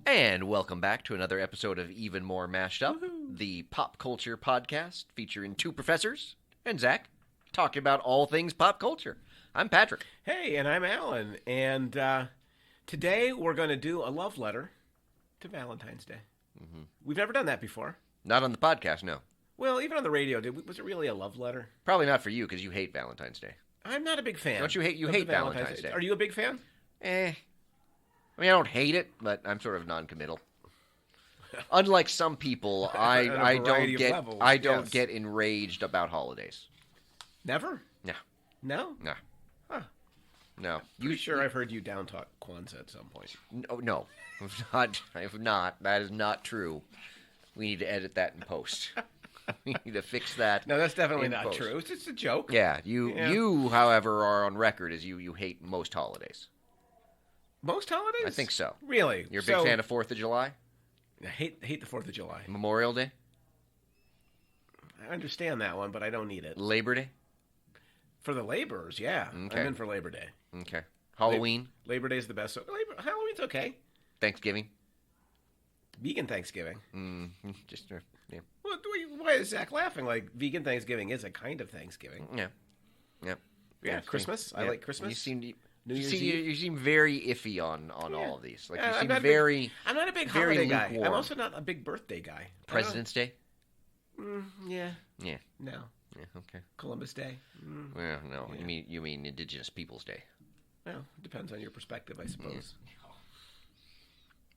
And welcome back to another episode of Even More Mashed Up, the pop culture podcast featuring two professors and Zach talking about all things pop culture. I'm Patrick. Hey, and I'm Alan. And today we're going to do a love letter to Valentine's Day. Mm-hmm. We've never done that before. Not on the podcast, no. Well, even on the radio, was it really a love letter? Probably not for you because you hate Valentine's Day. I'm not a big fan. Don't you hate? You hate Valentine's Day. Are you a big fan? I mean, I don't hate it, but I'm sort of non-committal. Unlike some people, I don't get enraged about holidays. Never? No. No? No. Huh. No. You sure I've heard you down-talk Kwanzaa at some point. No. I have not. That is not true. We need to edit that in post. We need to fix that. No, that's definitely not true. It's just a joke. Yeah. You, however, are on record as you hate most holidays. Most holidays? I think so. Really? You're a big fan of 4th of July? I hate the 4th of July. Memorial Day? I understand that one, but I don't need it. Labor Day? For the laborers, yeah. Okay. I'm in for Labor Day. Okay. Halloween? Labor Day's the best. Halloween's okay. Thanksgiving? Vegan Thanksgiving? Yeah. Well, why is Zach laughing? Like, vegan Thanksgiving is a kind of Thanksgiving. Yeah. Christmas? I like Christmas. You seem very iffy on all of these. Like, you seem I'm not a big holiday guy. lukewarm. I'm also not a big birthday guy. President's Day? Yeah. Yeah. No. Yeah, okay. Columbus Day? Well, no. Yeah. You mean Indigenous Peoples Day. Well, it depends on your perspective, I suppose.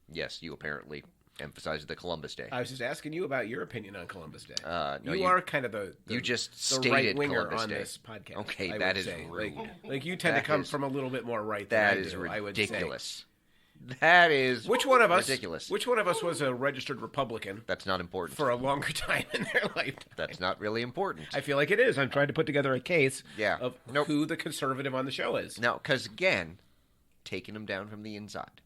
Yes, you apparently emphasize the Columbus Day. I was just asking you about your opinion on Columbus Day. No, you are kind of you just the stated right-winger Columbus on Day. this podcast. Okay, I that would is say. rude. Like you tend to come from a little bit more right than I do. That is ridiculous. I would say. That is Which one of us? ridiculous. Which one of us was a registered Republican? That's not important. For a longer time in their lifetime. That's not really important. I feel like it is. I'm trying to put together a case of Nope. who the conservative on the show is. No, because again, taking them down from the inside.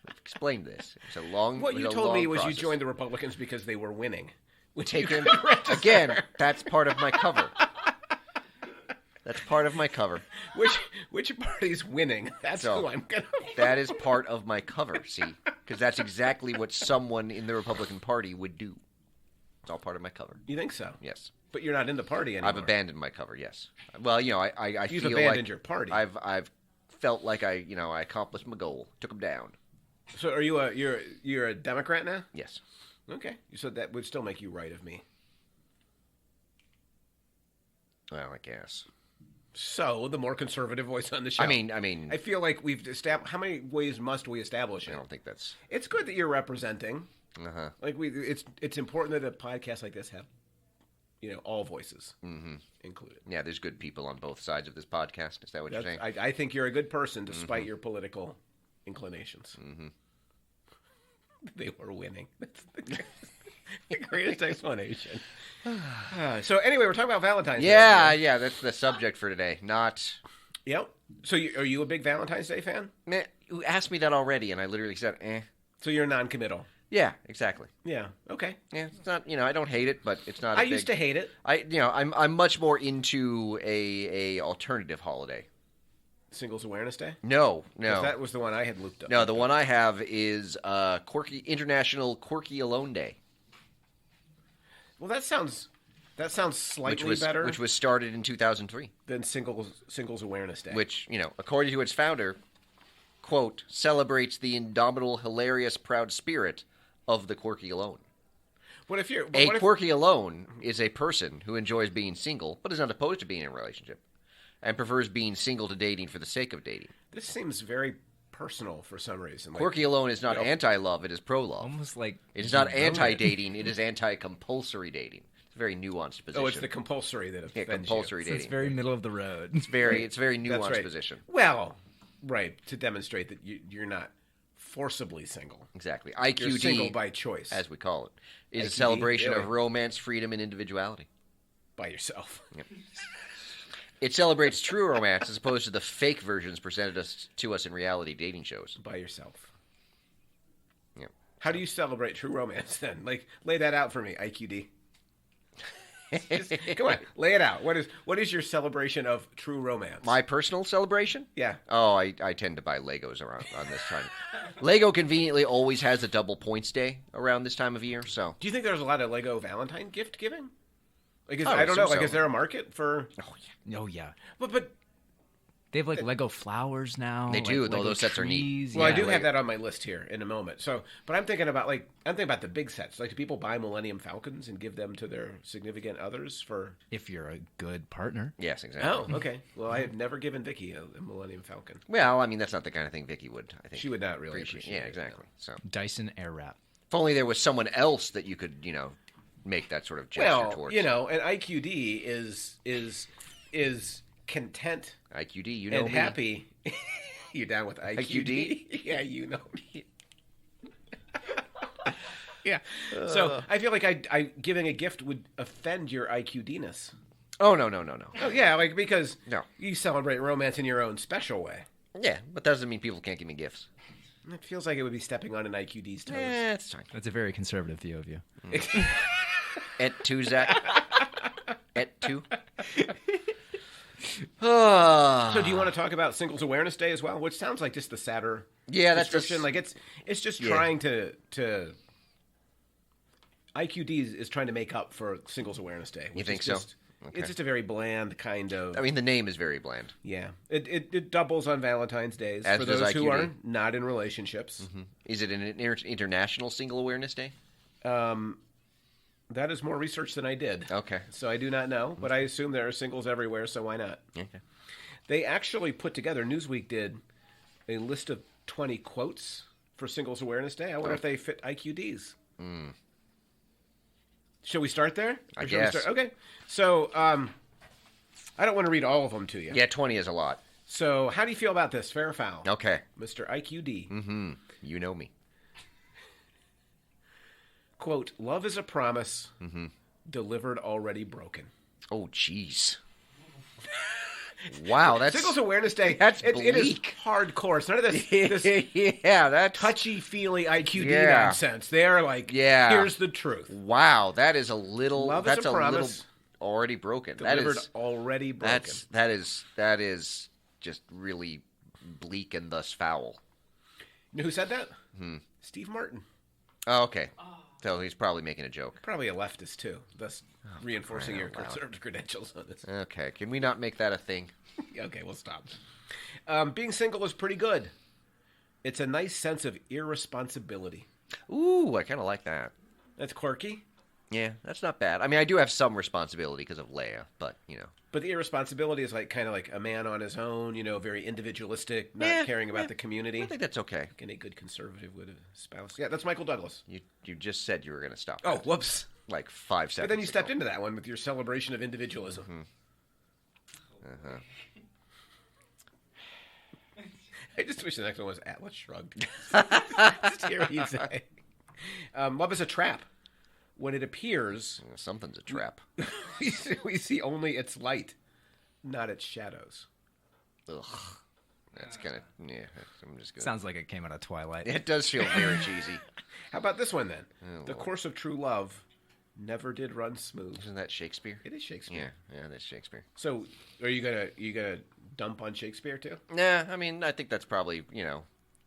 I've explained this. It's a long. What you told me was process. you joined the Republicans because they were winning. Taken again. That's part of my cover. That's part of my cover. Which party's winning? That's who I'm gonna. That is part of my cover. See, because that's exactly what someone in the Republican Party would do. It's all part of my cover. You think so? Yes. But you're not in the party anymore. I've abandoned my cover. Yes. Well, I You've feel abandoned like your party. I've felt like I accomplished my goal. Took them down. So are you you're a Democrat now? Yes. Okay. So that would still make you right of me. Well, I guess. So the more conservative voice on the show. I mean, I feel like we've established. How many ways must we establish it? I don't think that's. It's good that you're representing. Uh-huh. Like it's important that a podcast like this have, all voices included. Yeah, there's good people on both sides of this podcast. Is that what you're saying? I think you're a good person despite your political inclinations. Mm-hmm. They were winning. That's the greatest explanation. So anyway, we're talking about Valentine's Day. Yeah, that's the subject for today. Not. Yep. So are you a big Valentine's Day fan? Meh, you asked me that already, and I literally said, eh. So you're non-committal. Yeah, exactly. Yeah. Okay. Yeah, it's not. I don't hate it, but it's not. I used to hate it. I'm much more into a alternative holiday. Singles Awareness Day? No. That was the one I had looked up. No, the one I have is International Quirky Alone Day. Well, that sounds slightly better. Which was started in 2003. Than Singles Awareness Day. Which, according to its founder, quote, celebrates the indomitable, hilarious, proud spirit of the quirky alone. Quirky alone is a person who enjoys being single, but is not opposed to being in a relationship, and prefers being single to dating for the sake of dating. This seems very personal for some reason. Quirky alone is not anti-love, it is pro-love. Almost like... It is not anti-dating, it is anti-compulsory dating. It's a very nuanced position. Oh, it's the compulsory that offends compulsory dating. It's very middle of the road. It's very nuanced position. Well, right, to demonstrate that you're not forcibly single. Exactly. IQD, you're single by choice. As we call it, is IQD, a celebration really? of romance, freedom, and individuality. By yourself. Yep. It celebrates true romance as opposed to the fake versions presented to us in reality dating shows. By yourself. Yeah. How do you celebrate true romance then? Like, lay that out for me, IQD. Come on, lay it out. What is your celebration of true romance? My personal celebration? Yeah. Oh, I tend to buy Legos around on this time. Lego conveniently always has a double points day around this time of year. So, do you think there's a lot of Lego Valentine gift giving? Like, I don't know. Like, so. Is there a market for? Oh yeah. But they have like Lego flowers now. They do. Lego Those sets are neat. trees. Well, yeah. I do have that on my list here in a moment. So, but I'm thinking about the big sets. Like, do people buy Millennium Falcons and give them to their significant others for? If you're a good partner. Yes, exactly. Oh, okay. Well, I have never given Vicky a Millennium Falcon. Well, I mean, that's not the kind of thing Vicky would. I think She would not really appreciate. Yeah, it, exactly. So, Dyson Airwrap. if only there was someone else that you could, make that sort of gesture towards. An IQD is content IQD, and me. happy. You down with IQD? IQD? Yeah, you know me. Yeah. So I feel like I giving a gift would offend your IQD-ness. Oh, no. Oh yeah, because No. you celebrate romance in your own special way. Yeah, but that doesn't mean people can't give me gifts. It feels like it would be stepping on an IQD's toes. It's fine. That's a very conservative view of you. Et tu, Zach? Et tu? Ah. So do you want to talk about Singles Awareness Day as well? Which sounds like just the sadder description. just- Like it's just trying to IQD is trying to make up for Singles Awareness Day. You think so? Okay. It's just a very bland kind of. I mean, the name is very bland. Yeah, it doubles on Valentine's Days As for does those who IQD. are not in relationships. Is it an international single awareness day? That is more research than I did. Okay. So I do not know, but I assume there are singles everywhere, so why not? Okay. They actually put together, Newsweek did a list of 20 quotes for Singles Awareness Day. I wonder if they fit IQDs. Shall we start there? I Or shall we guess. Okay. So I don't want to read all of them to you. Yeah, 20 is a lot. So how do you feel about this? Fair or foul? Okay. Mr. IQD. Mm-hmm. You know me. Quote, love is a promise delivered already broken. Oh, jeez. Wow, that's... Singles Awareness Day. That's it is bleak. hardcore. It's none of this yeah, that's... touchy-feely IQD Yeah. nonsense. They are like, here's the truth. Wow, that is a little... Love that's is a promise little already broken. delivered That is... already broken. That is just really bleak and thus foul. You know who said that? Steve Martin. Oh, okay. So he's probably making a joke. Probably a leftist, too, thus reinforcing your out loud. conservative credentials on this. Okay, can we not make that a thing? Okay, we'll stop. Being single is pretty good. It's a nice sense of irresponsibility. Ooh, I kind of like that. That's quirky. Yeah, that's not bad. I mean, I do have some responsibility because of Leia, but, But the irresponsibility is kind of like a man on his own, very individualistic, not caring about the community. I think that's okay. Like any good conservative would espouse. Yeah, that's Michael Douglas. You just said you were going to stop. Oh, that, whops. like 5 seconds But then you stepped ago. into that one with your celebration of individualism. I just wish the next one was Atlas Shrugged. Just hear what he'd say. Love is a trap. When it appears, Something's a trap. we see only its light, not its shadows. Ugh. That's kind of, I'm just going Sounds like it came out of Twilight. It does feel very cheesy. How about this one then? Oh, The Lord. course of true love never did run smooth. Isn't that Shakespeare? It is Shakespeare. Yeah, that's Shakespeare. So, are you gonna dump on Shakespeare too? Nah, I mean, I think that's probably,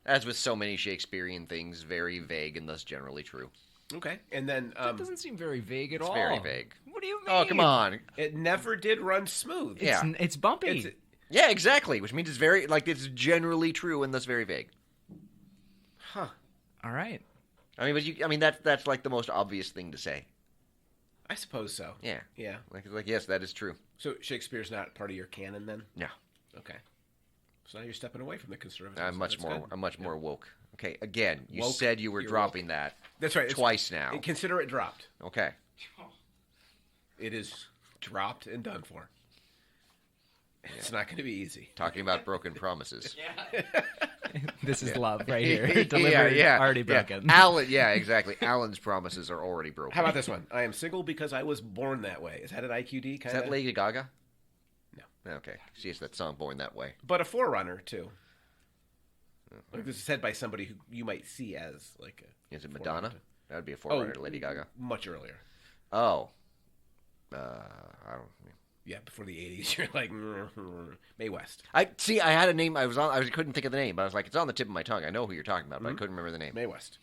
as with so many Shakespearean things, very vague and thus generally true. Okay, and then That doesn't seem very vague at It's all. very vague. What do you mean? Oh, come on. it never did run smooth. Yeah. It's bumpy. It's- Yeah, exactly, which means it's very, it's generally true and thus very vague. Huh. All right. I mean, that's like the most obvious thing to say. I suppose so. Yeah. Yeah. Like yes, that is true. So Shakespeare's not part of your canon then? No. Okay. So now you're stepping away from the conservatives. I'm much more woke. Okay, again, you Woke, said you were you're dropping that That's right. twice now. Consider it dropped. Okay. It is dropped and done for. It's not going to be easy. Talking about broken promises. This is love right here. Delivered, already broken. Alan, exactly. Alan's promises are already broken. How about this one? I am single because I was born that way. Is that an IQD kind Is of? that Lady Gaga? No. Okay. She has that song Born That Way. But a forerunner too. Like this is said by somebody who you might see as like a. Is it Madonna? That would be a forerunner to Lady Gaga. Much earlier. Oh. I don't. Yeah, before the 80s, you're like Mae West. I had a name. I couldn't think of the name, but I was like, it's on the tip of my tongue. I know who you're talking about, but I couldn't remember the name. Mae West.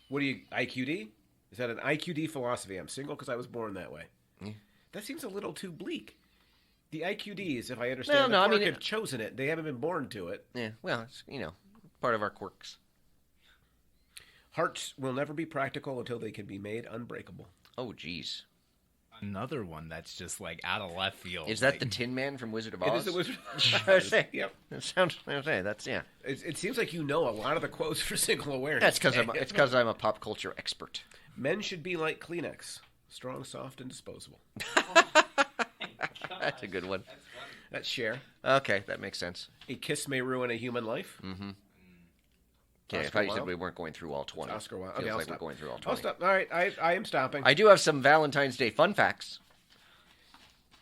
What do you IQD? Is that an IQD philosophy? I'm single because I was born that way. Yeah. That seems a little too bleak. The IQDs, if I understand, have chosen it. They haven't been born to it. Yeah, well, it's part of our quirks. Hearts will never be practical until they can be made unbreakable. Oh, geez. Another one that's just like out of left field. Is that the Tin Man from Wizard of Oz? It is the Wizard of Oz. Yep. That sounds. That's yeah. It seems like you know a lot of the quotes for single awareness. That's because I'm a pop culture expert. Men should be like Kleenex, strong, soft, and disposable. That's a good one. That's Cher. Okay, that makes sense. A kiss may ruin a human life. Mm-hmm. Okay, I thought you said we weren't going through all 20. That's Oscar Wilde. Okay, I'll like stop. We're going through all 20. I'll stop. All right, I am stopping. I do have some Valentine's Day fun facts.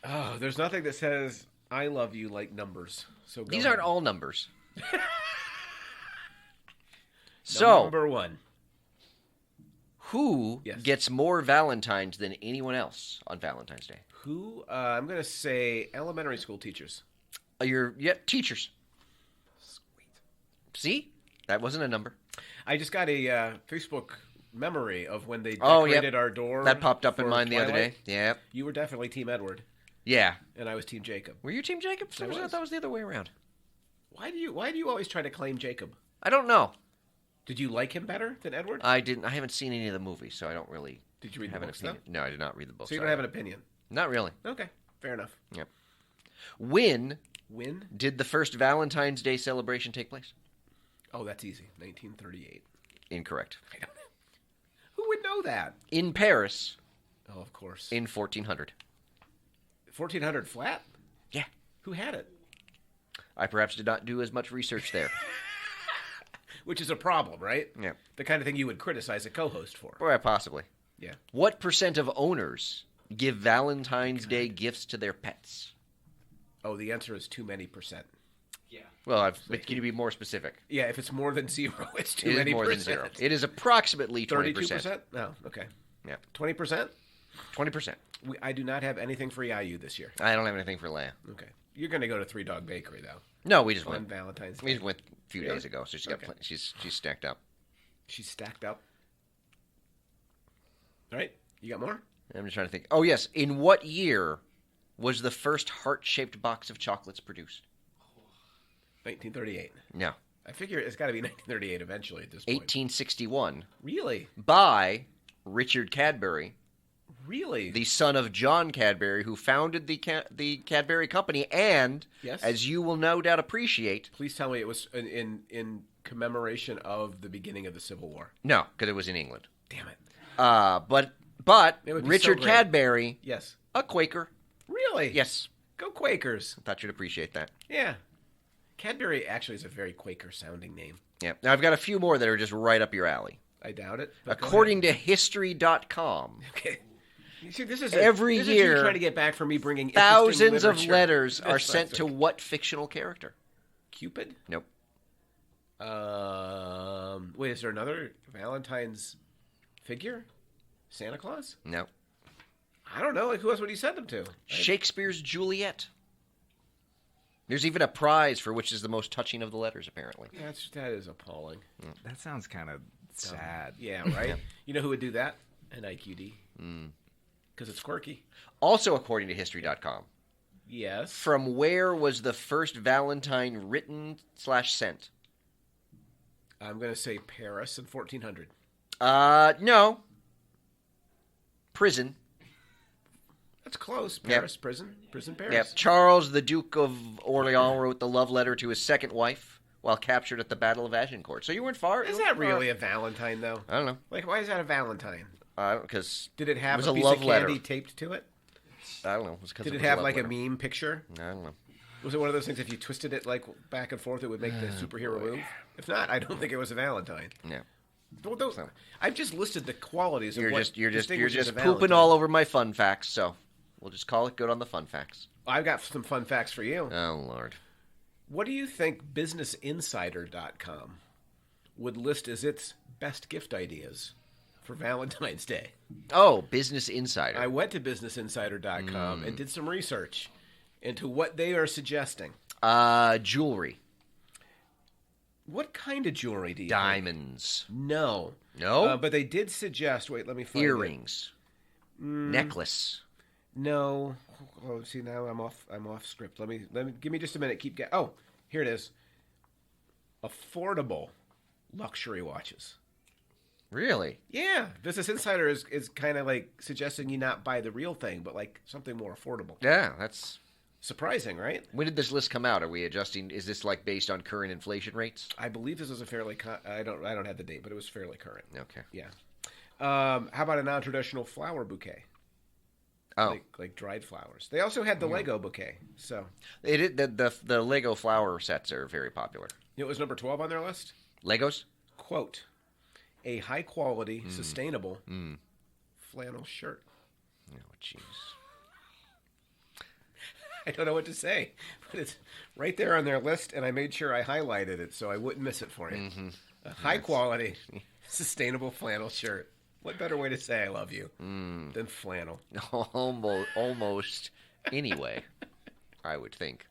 Oh, there's nothing that says I love you like numbers. So these aren't all numbers. So number one. Who gets more Valentines than anyone else on Valentine's Day? Who? I'm going to say elementary school teachers. Teachers. Sweet. See? That wasn't a number. I just got a Facebook memory of when they decorated our door. That popped up in mine Twilight. the other day. Yeah. You were definitely Team Edward. Yeah. And I was Team Jacob. Were you Team Jacob? I thought that was the other way around. Why do you always try to claim Jacob? I don't know. Did you like him better than Edward? I didn't. I haven't seen any of the movies, so I don't really. Did you read the books, though? No, I did not read the books. So you don't have an opinion? Not really. Okay, fair enough. Yep. When When? Did the first Valentine's Day celebration take place? Oh, that's easy. 1938. Incorrect. I don't know. Who would know that? In Paris. Oh, of course. In 1400. 1400 flat? Yeah. Who had it? I perhaps did not do as much research there. Which is a problem, right? Yeah. The kind of thing you would criticize a co-host for. Well, possibly. Yeah. What % of owners give Valentine's Day gifts to their pets? Oh, the answer is too many %. Yeah. Well, can you be more specific? Yeah, if it's more than 0, it's too many many more percent. than 0. It is approximately 20%. 32%? No, okay. Yeah. 20%? 20%. I do not have anything for IU this year. I don't have anything for Leia. Okay. You're going to go to Three Dog Bakery, though. No, we just went. On Valentine's Day. We just went a few days ago, so she's stacked up. She's stacked up. All right. You got more? I'm just trying to think. Oh, yes. In what year was the first heart-shaped box of chocolates produced? 1938. No. I figure it's got to be 1938 eventually at this point. 1861. Really? By Richard Cadbury. Really? The son of John Cadbury, who founded the Cadbury Company, and, as you will no doubt appreciate... Please tell me it was in commemoration of the beginning of the Civil War. No, because it was in England. Damn it. But Richard Cadbury... Yes. A Quaker. Really? Yes. Go Quakers. I thought you'd appreciate that. Yeah. Cadbury actually is a very Quaker-sounding name. Yeah. Now, I've got a few more that are just right up your alley. I doubt it. According to History.com... Okay. You see, this is every year you trying to get back from me bringing thousands of letters are sent to what fictional character? Cupid? Nope. Wait, is there another Valentine's figure? Santa Claus? No. I don't know. Like, who else would he send them to? Shakespeare's Juliet. There's even a prize for which is the most touching of the letters, apparently. That is appalling. That sounds kind of sad. Yeah, right? Yeah. You know who would do that? An IQD. Because it's quirky. Also, according to History.com. Yes. From where was the first Valentine written/sent? I'm going to say Paris in 1400. No. Prison. That's close. Paris, prison, Paris. Yep. Charles, the Duke of Orleans, wrote the love letter to his second wife while captured at the Battle of Agincourt. So you weren't far. Is that really a Valentine, though? I don't know. Like, why is that a Valentine? Because did it have a piece love of candy letter taped to it? I don't know. Did it have like a meme picture? I don't know. Was it one of those things if you twisted it like back and forth, it would make the superhero move? If not, I don't think it was a Valentine. Yeah. I've just listed the qualities of what you're just pooping all over my fun facts. So we'll just call it good on the fun facts. I've got some fun facts for you. Oh Lord. What do you think BusinessInsider.com would list as its best gift ideas for Valentine's Day. Oh, Business Insider. I went to businessinsider.com and did some research into what they are suggesting. Jewelry. What kind of jewelry do you Diamonds. think? No. No? But they did suggest, wait, let me find Earrings. Necklace. No. Oh, see, now I'm off script. Let me give me just a minute. Oh, here it is. Affordable luxury watches. Really? Yeah. Business Insider is kind of like suggesting you not buy the real thing, but like something more affordable. Yeah, that's surprising, right? When did this list come out? Are we adjusting? Is this like based on current inflation rates? I believe this was a fairly. I don't have the date, but it was fairly current. Okay. Yeah. How about a non-traditional flower bouquet? Oh, like dried flowers. They also had the Lego bouquet. So the Lego flower sets are very popular. You know what was number 12 on their list? Legos? Quote, a high-quality, sustainable flannel shirt. Oh, jeez. I don't know what to say, but it's right there on their list, and I made sure I highlighted it so I wouldn't miss it for you. Mm-hmm. A high-quality, sustainable flannel shirt. What better way to say I love you than flannel? Almost anyway, I would think.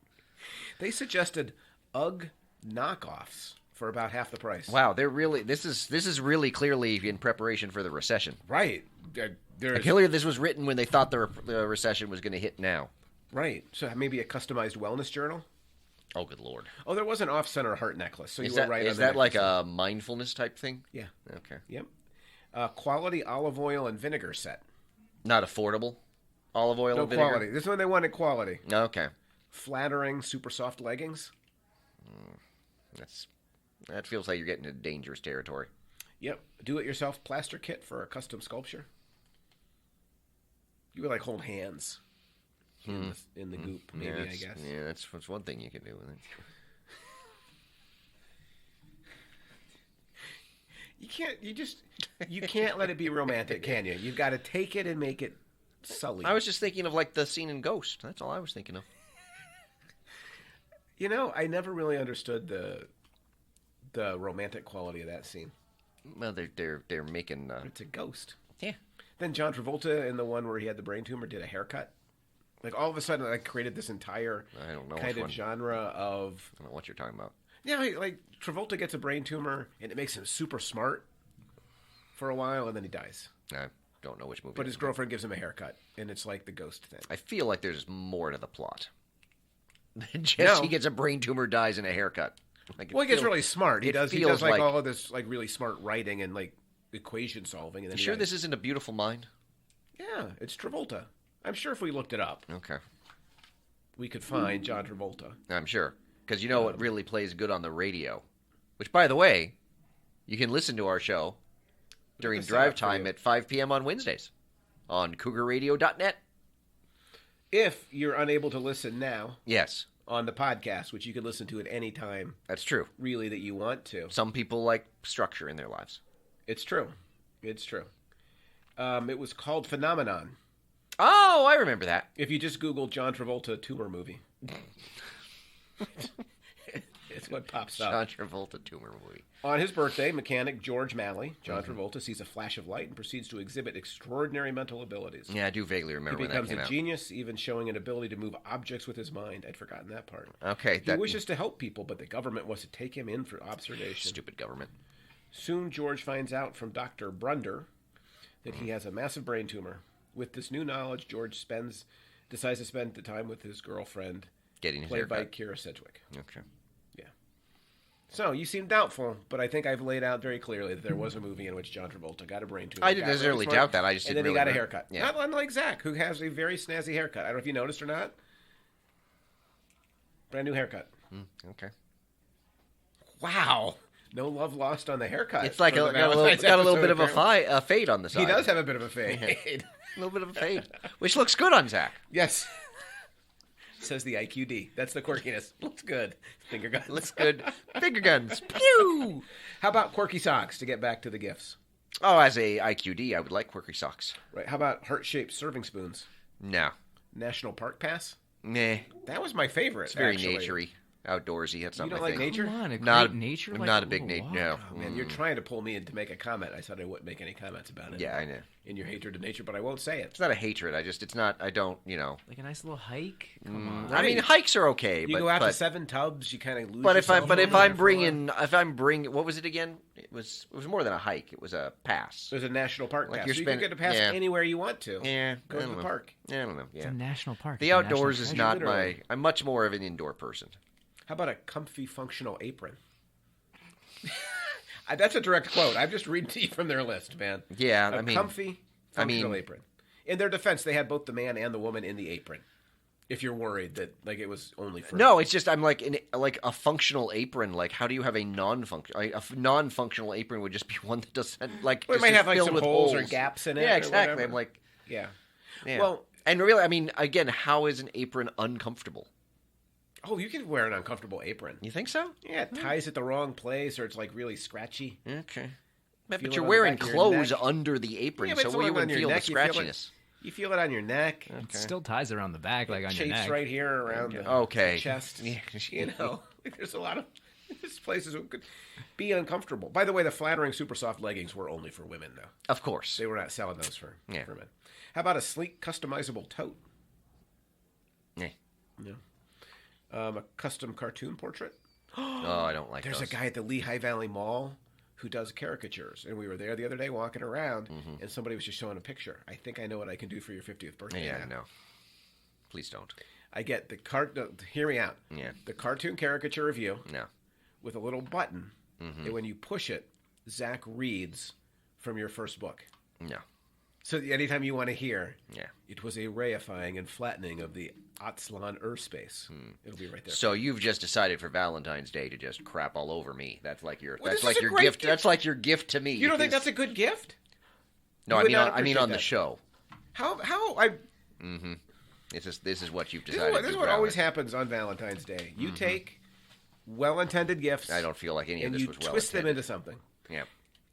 They suggested UGG knockoffs for about half the price. Wow, they're really this is really clearly in preparation for the recession. Right. Clearly this was written when they thought the recession was going to hit now. Right. So maybe a customized wellness journal? Oh, good Lord. Oh, there was an off-center heart necklace. So is you that, were right. Is that like a mindfulness type thing? Yeah. Okay. Yep. Quality olive oil and vinegar set. Not affordable olive oil and vinegar? No, quality. This one they wanted quality. Okay. Flattering, super soft leggings. That feels like you're getting into dangerous territory. Yep. Do-it-yourself plaster kit for a custom sculpture. You would like hold hands in the goop, maybe, I guess. Yeah, that's one thing you can do with it. You can't let it be romantic, can you? You've got to take it and make it sully. I was just thinking of like the scene in Ghost. That's all I was thinking of. You know, I never really understood the romantic quality of that scene. Well, they're making. It's a ghost. Yeah. Then John Travolta in the one where he had the brain tumor did a haircut. Like all of a sudden, I created this entire kind of genre of. I don't know what you're talking about. Yeah, like Travolta gets a brain tumor and it makes him super smart for a while, and then he dies. I don't know which movie. But his girlfriend gives him a haircut, and it's like the ghost thing. I feel like there's more to the plot. He gets a brain tumor, dies, and a haircut. He gets really smart. He does like all of this like really smart writing and like equation solving. And then you sure this isn't A Beautiful Mind? Yeah, it's Travolta. I'm sure if we looked it up, okay, we could find John Travolta. I'm sure. Because you know what really plays good on the radio? Which, by the way, you can listen to our show during drive time at 5 p.m. on Wednesdays on cougarradio.net. If you're unable to listen now. Yes. On the podcast, which you can listen to at any time. That's true. Really, that you want to. Some people like structure in their lives. It's true. It's true. It was called Phenomenon. Oh, I remember that. If you just Google John Travolta tumor movie. It's what pops up. John Travolta tumor movie. On his birthday, mechanic George Malley, John Travolta, sees a flash of light and proceeds to exhibit extraordinary mental abilities. Yeah, I do vaguely remember when that came out. He becomes a genius, even showing an ability to move objects with his mind. I'd forgotten that part. Okay. He wishes to help people, but the government wants to take him in for observation. Stupid government. Soon, George finds out from Dr. Brunder that he has a massive brain tumor. With this new knowledge, George decides to spend the time with his girlfriend, getting his played by haircut. Kira Sedgwick. Okay. Yeah. So, you seem doubtful, but I think I've laid out very clearly that there was a movie in which John Travolta got a brain tumor. I didn't necessarily doubt that. I just didn't and then really he got a haircut. Yeah. Not unlike Zach, who has a very snazzy haircut. I don't know if you noticed or not. Brand new haircut. Okay. Wow. No love lost on the haircut. It's like got a little bit of a fade on the side. He does have a bit of a fade. A little bit of a fade, which looks good on Zach. Yes. Says the IQD. That's the quirkiness. Looks good. Finger guns. Looks good. Finger guns. Pew! How about quirky socks to get back to the gifts? Oh, as a IQD, I would like quirky socks. Right. How about heart-shaped serving spoons? No. National Park Pass? Nah. That was my favorite, It's very naturey. outdoorsy. That's not you don't my like thing. nature? Come on, not nature. I'm like not a big nature. No, oh, man, you're trying to pull me in to make a comment. I said I wouldn't make any comments about it. Yeah, I know. In your hatred of nature, but I won't say it. It's not a hatred. It's not. I don't. Like a nice little hike. Come on. I mean, hikes are okay. You go out to 7 tubs, you kind of lose. But if I'm bringing, what was it again? It was more than a hike. It was a pass. There's a national park like pass. You're so you can get a pass anywhere you want to. Yeah, go to the park. Yeah, I don't know. Yeah, it's a national park. The outdoors is not my. I'm much more of an indoor person. How about a comfy, functional apron? That's a direct quote. I'm just reading to you from their list, man. Yeah, a comfy, functional apron. In their defense, they had both the man and the woman in the apron. If you're worried that it was only for no, it's just I'm like a functional apron. Like, how do you have a non-functional apron? Would just be one that doesn't like. Well, it might have like some holes or gaps in it. Yeah, exactly. Or I'm like, yeah. Well, and really, I mean, again, how is an apron uncomfortable? Oh, you can wear an uncomfortable apron. You think so? Yeah, it ties at the wrong place, or it's like really scratchy. Okay. But you're wearing clothes under the apron, so you wouldn't feel the scratchiness. You feel it on your neck. Okay. It still ties around the back, like on your neck. Chafes right here around the chest. Yeah. You know, there's a lot of places that could be uncomfortable. By the way, the flattering super soft leggings were only for women, though. Of course. They were not selling those for men. How about a sleek, customizable tote? Yeah. No. A custom cartoon portrait? Oh, I don't like those. There's a guy at the Lehigh Valley Mall who does caricatures. And we were there the other day walking around, and somebody was just showing a picture. I think I know what I can do for your 50th birthday. Yeah, no. Please don't. I get hear me out. Yeah. The cartoon caricature of you. No. With a little button. And when you push it, Zach reads from your first book. No. So anytime you want to hear, yeah, it was a rayifying and flattening of the Atzlan Earthspace. It'll be right there. So you've just decided for Valentine's Day to just crap all over me. That's like your gift. That's like your gift to me. You don't think that's a good gift? No, I mean on the show. How I. Mm-hmm. This is what you've decided. This is what always happens on Valentine's Day. You take well-intended gifts. I don't feel like any of this was well-intended. And you twist them into something. Yeah.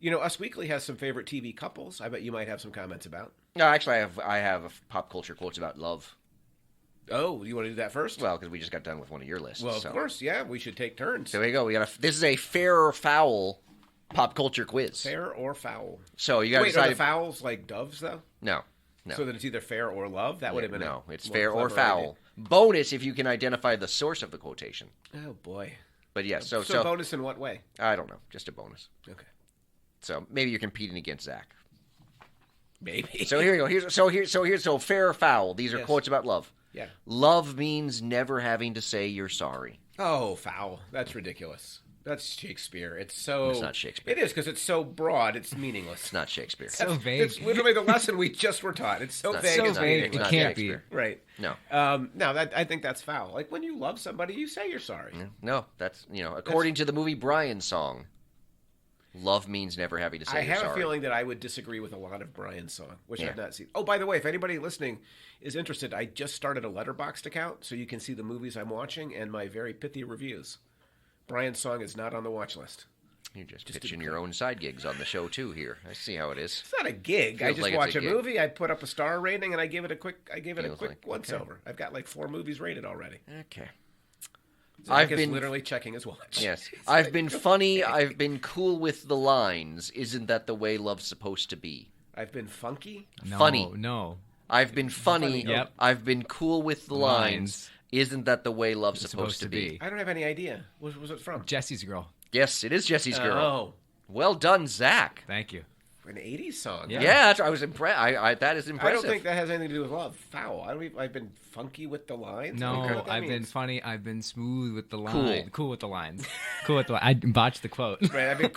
You know, Us Weekly has some favorite TV couples. I bet you might have some comments about. No, actually, I have pop culture quotes about love. Oh, you want to do that first? Well, because we just got done with one of your lists. Well, of course, yeah. We should take turns. So there you go. This is a fair or foul pop culture quiz. Fair or foul? So you got to decide. Are the fowls like doves, though? No. So that it's either fair or love? That would have been no. It's fair or foul. Idea. Bonus if you can identify the source of the quotation. Oh boy. But yeah, so bonus in what way? I don't know. Just a bonus. Okay. So maybe you're competing against Zach. Maybe. So here you go. So fair or foul. These are quotes about love. Yeah. Love means never having to say you're sorry. Oh, foul. That's ridiculous. That's Shakespeare. It's not Shakespeare. It is because it's so broad. It's meaningless. It's not Shakespeare. It's so vague. It's literally the lesson we just were taught. It's so vague. So vague. It can't be. Right. No. I think that's foul. Like when you love somebody, you say you're sorry. No, that's according to the movie Brian song. Love means never having to say you're sorry. I have a feeling that I would disagree with a lot of Brian's song, which I've not seen. Oh, by the way, if anybody listening is interested, I just started a Letterboxd account, so you can see the movies I'm watching and my very pithy reviews. Brian's song is not on the watch list. You're just pitching your own side gigs on the show, too, here. I see how it is. It's not a gig. I just watch a movie, I put up a star rating, and I give it a quick once-over. I've got like 4 movies rated already. Okay. I've been literally checking his watch. Yes. I've been funny. I've been cool with the lines. Isn't that the way love's supposed to be? I've been funky? Funny. No. I've been funny. Yep. I've been cool with the lines. Isn't that the way love's supposed to be? I don't have any idea. What was it from? Jesse's Girl. Yes, it is Jesse's Girl. Oh. Well done, Zach. Thank you. An 80s song. Yeah, I was impressed. That is impressive. I don't think that has anything to do with love. Foul. I've been funky with the lines. No, I've been funny. I've been smooth with the lines. Cool with the lines. Cool with the lines. I botched the quote. Right. I've been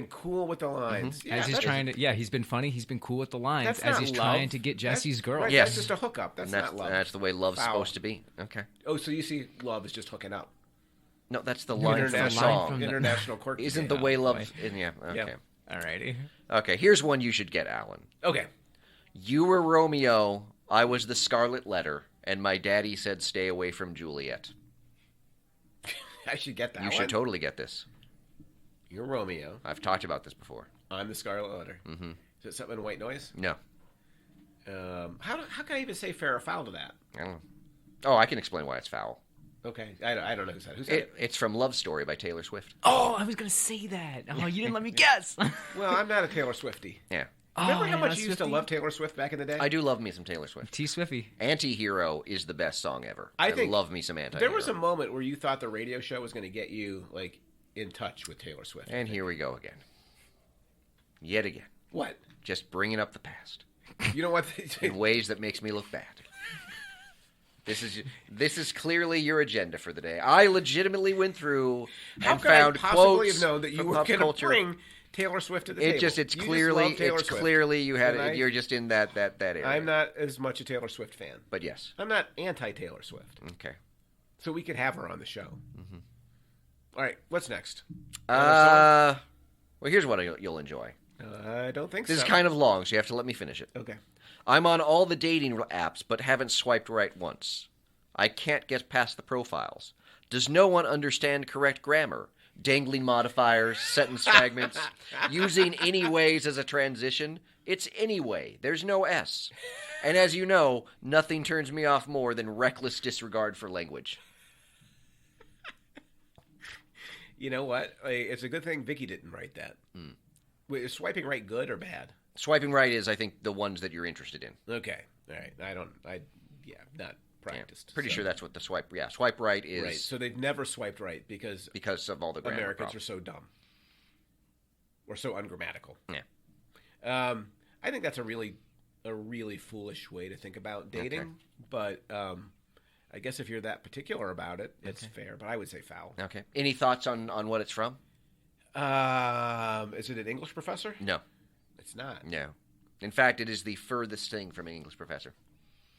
cool with the lines. Yeah, as he's trying to. Yeah, he's been funny. He's been cool with the lines as he's trying to get Jesse's girl. Right, yes, that's just a hookup. That's not love. That's the way love's supposed to be. Okay. Oh, so you see, love is just hooking up. No, that's the line from the song. International Court. Isn't the way love? Yeah. Okay. Yeah. Alrighty. Okay, here's one you should get, Alan. Okay. You were Romeo, I was the Scarlet Letter, and my daddy said stay away from Juliet. I should get that You should totally get this. You're Romeo. I've talked about this before. I'm the Scarlet Letter. Mm-hmm. Is it something in White Noise? No. How can I even say fair or foul to that? I don't know. Oh, I can explain why it's foul. Okay, I don't know who said it. Who said it? It's from Love Story by Taylor Swift. Oh, I was going to say that. Oh, you didn't let me guess. Well, I'm not a Taylor Swiftie. Yeah. Remember how much you used to love Taylor Swift back in the day? I do love me some Taylor Swift. T-Swiffy. Anti-Hero is the best song ever. I think love me some Anti-Hero. There was a moment where you thought the radio show was going to get you like in touch with Taylor Swift. And here we go again. Yet again. What? Just bringing up the past. You know what? In ways that makes me look bad. This is clearly your agenda for the day. I legitimately went through and found quotes have known that you were going to bring Taylor Swift to the table? It's clearly you had it. You're just in that area. I'm not as much a Taylor Swift fan, but yes, I'm not anti-Taylor Swift. Okay, so we could have her on the show. Mm-hmm. All right, what's next? Well, here's what you'll enjoy. I don't think so. This is kind of long, so you have to let me finish it. Okay. I'm on all the dating apps, but haven't swiped right once. I can't get past the profiles. Does no one understand correct grammar? Dangling modifiers, sentence fragments, using anyways as a transition. It's anyway. There's no S. And as you know, nothing turns me off more than reckless disregard for language. You know what? It's a good thing Vicky didn't write that. Wait, is swiping right good or bad? Swiping right is, I think, the ones that you're interested in. Okay. All right. Not practiced. Pretty sure that's what the swipe right is. Right. So they've never swiped right because of all the grammar Americans problems. are so dumb. Or so ungrammatical. Yeah. I think that's a really foolish way to think about dating. Okay. But I guess if you're that particular about it, it's fair. But I would say foul. Okay. Any thoughts on what it's from? Is it an English professor? No. It's not. No. In fact, it is the furthest thing from an English professor.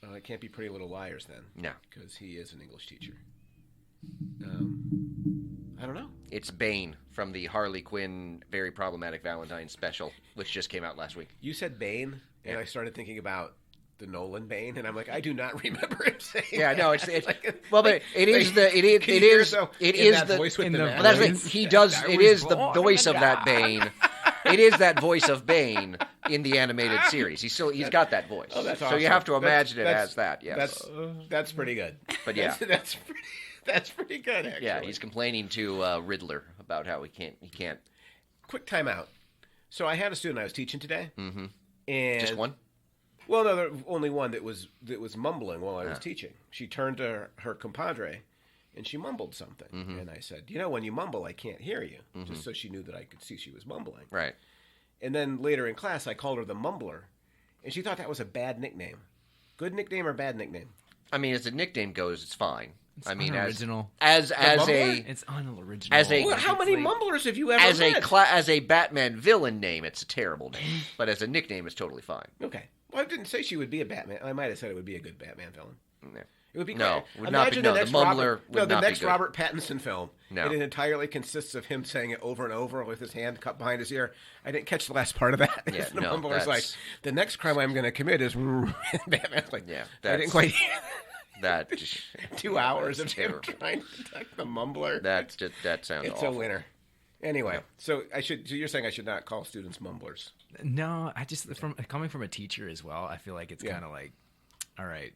It can't be Pretty Little Liars then. No. Because he is an English teacher. I don't know. It's Bane from the Harley Quinn Very Problematic Valentine special, which just came out last week. You said Bane, and I started thinking about the Nolan Bane, and I'm like, I do not remember him saying. Yeah, no, it's like, well, but it is the voice with the mask. That's the he does. It is the voice of that Bane. It is that voice of Bane in the animated series. He's got that voice. Oh, that's so awesome. you have to imagine it as that. Yes, that's pretty good. But yeah, that's pretty good. Actually, yeah, he's complaining to Riddler about how he can't. Quick timeout. So I had a student I was teaching today, and just one. Well, no, there was only one that was mumbling while I was teaching. She turned to her compadre, and she mumbled something. And I said, when you mumble, I can't hear you. Just so she knew that I could see she was mumbling. Right. And then later in class, I called her the mumbler, and she thought that was a bad nickname. Good nickname or bad nickname? I mean, as a nickname goes, it's fine. It's unoriginal. It's unoriginal. How many mumblers have you ever met? As a Batman villain name, it's a terrible name. But as a nickname, it's totally fine. Okay. Well, I didn't say she would be a Batman. I might have said it would be a good Batman villain. Yeah. It would be great. No, would not be, no, the mumbler would not be good. The next Robert Pattinson film. No. And it entirely consists of him saying it over and over with his hand cupped behind his ear. I didn't catch the last part of that. Yeah, the mumbler's like, the next crime I'm going to commit is Batman's like, yeah, I didn't quite hear that. 2 hours of him trying to detect the mumbler. That sounds It's awful. a winner. Anyway, so you're saying I should not call students mumblers? No, I just coming from a teacher as well. I feel like it's kind of like, all right,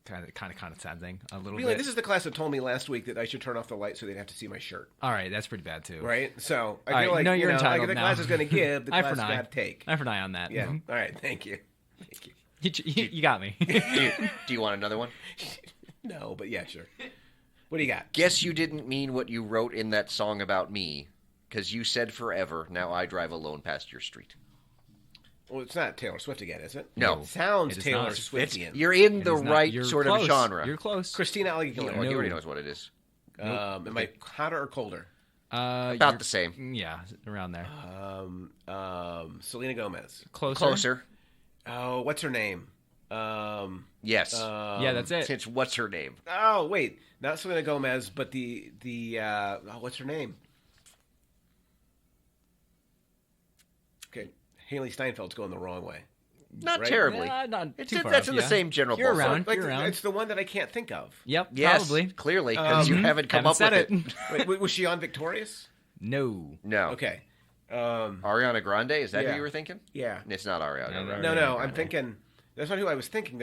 kind of sad thing a little bit. Really, this is the class that told me last week that I should turn off the light so they'd have to see my shirt. All right, that's pretty bad too. Right, so I feel like you're entitled the now. class is going to give, the class has got to take. Eye for an eye on that. Yeah. All right. Thank you. You got me. Do you want another one? No, but yeah, sure. What do you got? Guess you didn't mean what you wrote in that song about me, because you said forever. Now I drive alone past your street. Well, it's not Taylor Swift again, is it? No. It sounds Taylor Swiftian. You're in the right sort of genre. You're close. Christina Aguilera. He already knows what it is. Am I hotter or colder? About the same. Yeah, around there. Selena Gomez. Closer. Oh, what's her name? Yes. Yeah, that's it. It's what's her name? Oh, wait. Not Selena Gomez, but the what's her name? Okay. Haley Steinfeld's going the wrong way. Not right? terribly. Not it's too far that's off, in the same general You're ballpark. around. Like, You're around. It's the one that I can't think of. Yep, yes, probably. Clearly, because you haven't come up with it. Wait, was she on Victorious? No. Okay. Ariana Grande? Is that who you were thinking? Yeah. It's not Ariana Grande. No. I'm thinking... That's not who I was thinking.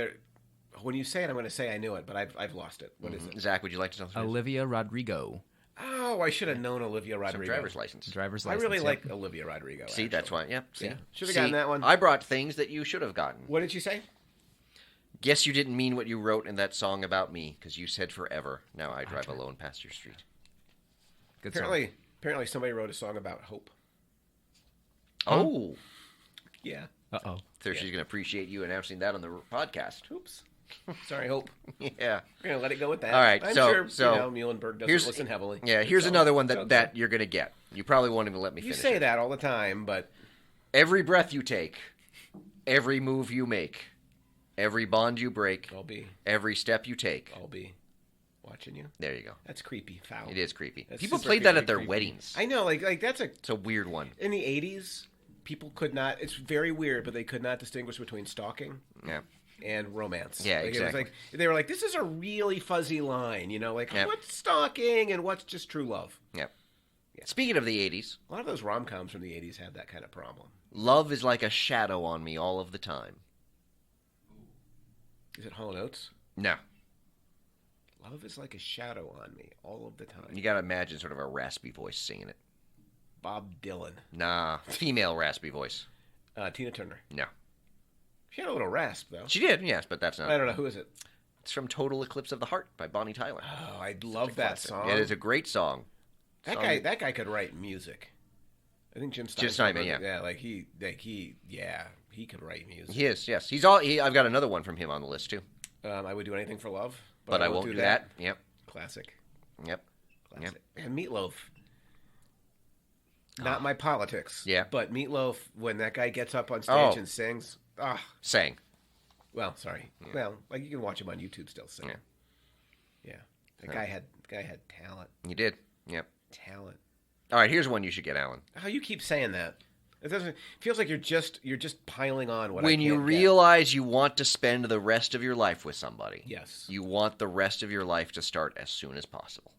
When you say it, I'm going to say I knew it, but I've lost it. What is it? Zach, would you like to tell us? Olivia Rodrigo. Oh, I should have known Olivia Rodrigo. Some driver's license. I really like Olivia Rodrigo. See, that's why. Yep. See, should have gotten that one. I brought things that you should have gotten. What did you say? Guess you didn't mean what you wrote in that song about me, because you said forever. Now I drive alone past your street. Good Apparently somebody wrote a song about hope. Oh. Yeah. Uh-oh. So she's going to appreciate you announcing that on the podcast. Oops. Sorry, Hope. Yeah. We're going to let it go with that. All right. I'm so sure Muhlenberg doesn't listen heavily. Yeah, here's another one that you're going to get. You probably won't even let me finish. You say that all the time, but... Every breath you take, every move you make, every bond you break, every step you take. I'll be watching you. There you go. That's creepy, foul. It is creepy. People played that at their weddings. I know, like that's it's a weird one. In the 80s, people could not, it's very weird, but they could not distinguish between stalking and romance. Yeah, exactly. It was they were like, this is a really fuzzy line, what's stalking and what's just true love. Yep. Yeah. Speaking of the 80s. A lot of those rom-coms from the 80s have that kind of problem. Love is like a shadow on me all of the time. Is it Hall & Oates? No. Love is like a shadow on me all of the time. You got to imagine sort of a raspy voice singing it. Bob Dylan. Nah, female raspy voice. Tina Turner. No. She had a little rasp, though. She did, yes, but that's not... I don't know. Who is it? It's from Total Eclipse of the Heart by Bonnie Tyler. Oh, I love that song. It is a great song. That guy could write music. I think Jim Steinman, yeah, he could write music. He is, yes. I've got another one from him on the list too. I would do anything for love, but I won't do that. Yep. Classic. Yep. Classic. And Meatloaf. Not my politics. Yeah. But Meatloaf, when that guy gets up on stage and sings, sang. Well, sorry. Yeah. Well, like you can watch him on YouTube still sing. Yeah. That guy had talent. He did. Yep. Talent. All right, here's one you should get, Alan. How you keep saying that? It feels like you're just piling on what when you realize you want to spend the rest of your life with somebody. Yes. You want the rest of your life to start as soon as possible.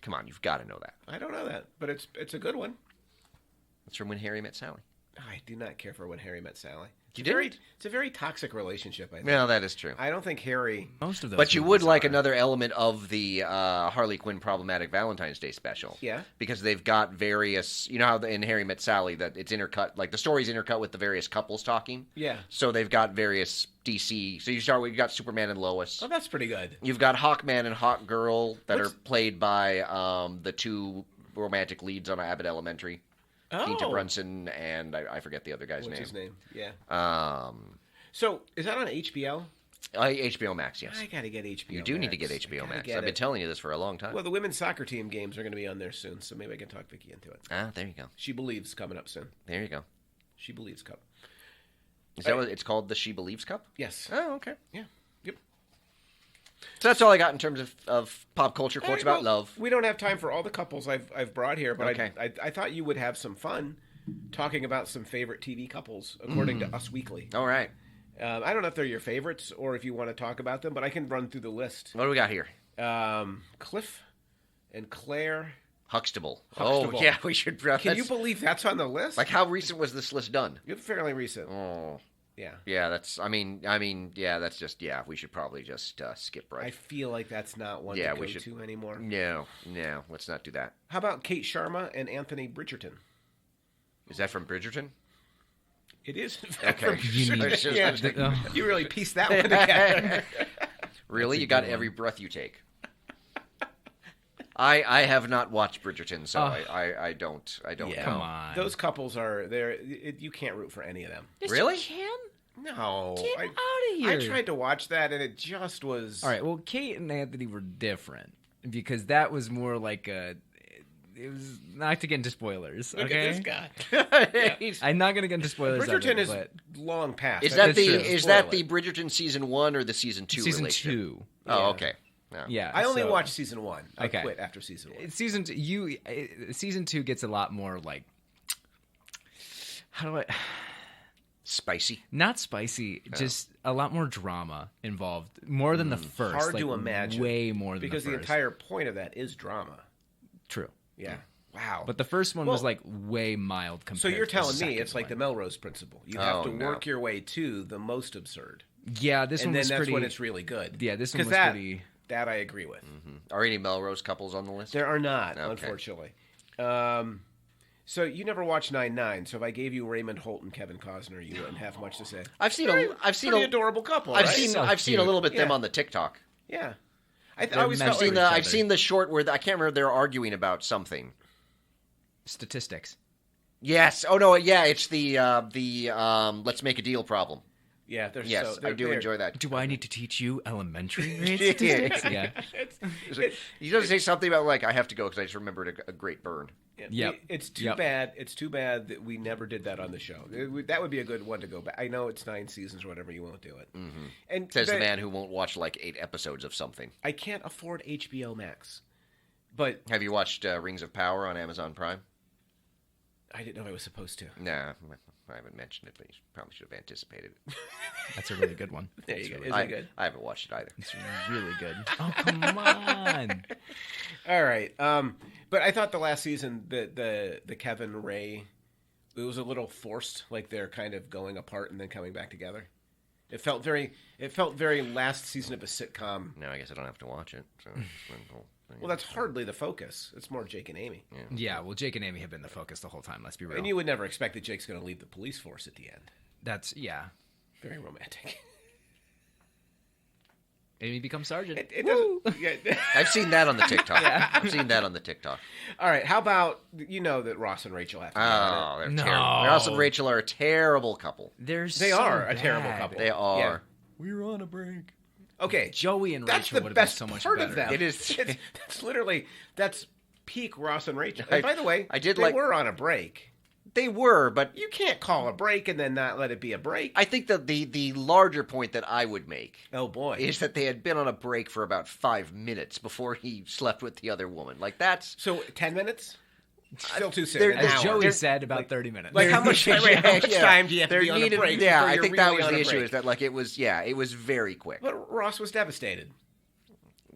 Come on, you've got to know that. I don't know that, but it's a good one. It's from When Harry Met Sally. I do not care for When Harry Met Sally. It's a very toxic relationship, I think. Well, that is true. I don't think Harry... Most of those. But you would like another element of the Harley Quinn problematic Valentine's Day special. Yeah. Because they've got various... You know how in Harry Met Sally that it's intercut... Like the story's intercut with the various couples talking? Yeah. So they've got various DC... So you've got Superman and Lois. Oh, that's pretty good. You've got Hawkman and Hawkgirl that are played by the two romantic leads on Abbott Elementary. Quinta Brunson and I forget the other guy's name. What's his name? Yeah. So is that on HBO? HBO Max, yes. I gotta get HBO. You do need to get HBO Max. I've been telling you this for a long time. Well, the women's soccer team games are going to be on there soon, so maybe I can talk Vicky into it. Ah, there you go. She Believes coming up soon. There you go. She Believes Cup. Is that what it's called? The She Believes Cup? Yes. Oh, okay. Yeah. Yep. So that's all I got in terms of pop culture quotes about love. We don't have time for all the couples I've brought here, but okay. I thought you would have some fun talking about some favorite TV couples according to Us Weekly. All right. I don't know if they're your favorites or if you want to talk about them, but I can run through the list. What do we got here? Cliff and Claire Huxtable. Oh, yeah, we should. Can you believe that's on the list? Like, how recent was this list done? It's fairly recent. Oh. Yeah. Yeah, that's, that's just, we should probably just skip right. I feel like that's not one to go to anymore. No, let's not do that. How about Kate Sharma and Anthony Bridgerton? Is that from Bridgerton? It is. Okay. You really pieced that one together. Really? You got every breath you take. I have not watched Bridgerton, so I don't. Yeah, come on. Those couples are there. You can't root for any of them. Yes, really? You can? No. Get out of here. I tried to watch that, and it just was. All right. Well, Kate and Anthony were different because that was more like a. It was not to get into spoilers. Look okay? at this guy. I'm not going to get into spoilers. Bridgerton is long past. Is that the Bridgerton season 1 or the season 2? Season 2. Oh, okay. No. Yeah, I only watched season 1. I quit after season 1. Season 2 gets a lot more like. How do I? Spicy. Not spicy. Just a lot more drama involved. More than the first. Hard to imagine. Way more than because the first. The entire point of that is drama. True. Yeah. Wow. But the first one was like way mild compared. So you're telling me it's like the Melrose Principle. You have to work your way to the most absurd. Yeah, this one was that's pretty... when it's really good. Yeah, this one was pretty... That I agree with. Mm-hmm. Are any Melrose couples on the list? There are not, unfortunately. So you never watched 9-9. So if I gave you Raymond Holt and Kevin Costner, you wouldn't have much to say. I've seen an adorable couple. I've seen a little bit them on the TikTok. Yeah, I've seen the short where I can't remember, they're arguing about something. Statistics. Yes. Oh no. Yeah. It's the let's make a deal problem. Yeah. I do enjoy that. Do I need to teach you elementary grade statistics? Yeah. He does say something about like I have to go because I just remembered a great burn. Yeah. It's too bad. It's too bad that we never did that on the show. That would be a good one to go back. I know it's 9 seasons or whatever. You won't do it. Mm-hmm. And says the man who won't watch like 8 episodes of something. I can't afford HBO Max. But have you watched Rings of Power on Amazon Prime? I didn't know I was supposed to. Nah, I haven't mentioned it, but you probably should have anticipated it. That's a really good one. There you go. Is it good? I haven't watched it either. It's really good. Oh, come on. All right. But I thought the last season, the Kevin Ray, it was a little forced. Like they're kind of going apart and then coming back together. It felt very last season of a sitcom. No, I guess I don't have to watch it. So well, that's hardly the focus. It's more Jake and Amy. Yeah, well, Jake and Amy have been the focus the whole time. Let's be real. And you would never expect that Jake's going to leave the police force at the end. Very romantic. Amy becomes sergeant. It doesn't. Yeah. I've seen that on the TikTok. I've seen that on the TikTok. All right, how about that Ross and Rachel have to they're terrible. Ross and Rachel are a terrible couple. They are a terrible couple. They are. Yeah. We're on a break. Okay, Joey and Rachel would have been so much better. Of them. It is. That's peak Ross and Rachel. And by the way, they were on a break. They were, but you can't call a break and then not let it be a break. I think that the larger point that I would make, is that they had been on a break for about 5 minutes before he slept with the other woman. Like that's 10 minutes. Still too soon. As Joey said, about 30 minutes. Like how much time do you have to be on a break? Yeah, I think that was the issue. Is that like it was very quick. But Ross was devastated.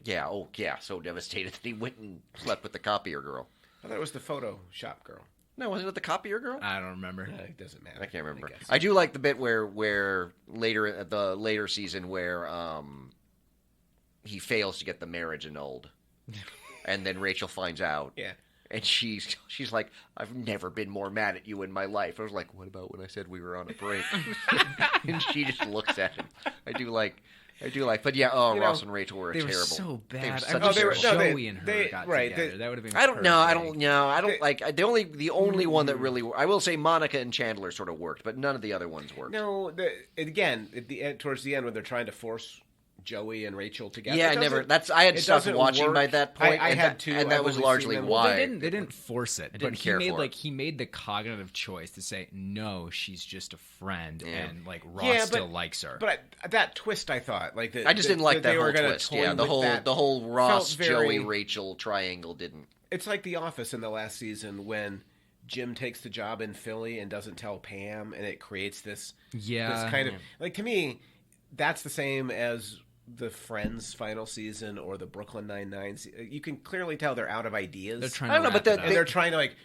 Yeah. Oh, yeah. So devastated that he went and slept with the copier girl. I thought it was the Photoshop girl. No, wasn't it the copier girl? I don't remember. It doesn't matter. I can't remember. I do like the bit where later season where he fails to get the marriage annulled, and then Rachel finds out. Yeah. And she's like, I've never been more mad at you in my life. I was like, what about when I said we were on a break? And she just looks at him. I do like, but yeah. Oh, Ross and Rachel were terrible. They were so bad. They were Joey and her got together. That would have been. I don't know. Like the only one that really. I will say Monica and Chandler sort of worked, but none of the other ones worked. No, towards the end when they're trying to force Joey and Rachel together. Yeah, I had stopped watching by that point. I had to, and that was largely why they didn't force it. But he made the cognitive choice to say no. She's just a friend, and like Ross still likes her. But that twist, I thought, I just didn't like that whole twist. Yeah, the whole Ross, Joey, Rachel triangle didn't. It's like The Office in the last season when Jim takes the job in Philly and doesn't tell Pam, and it creates this kind of like, to me, that's the same as the Friends final season or the Brooklyn Nine-Nine. You can clearly tell they're out of ideas. They're trying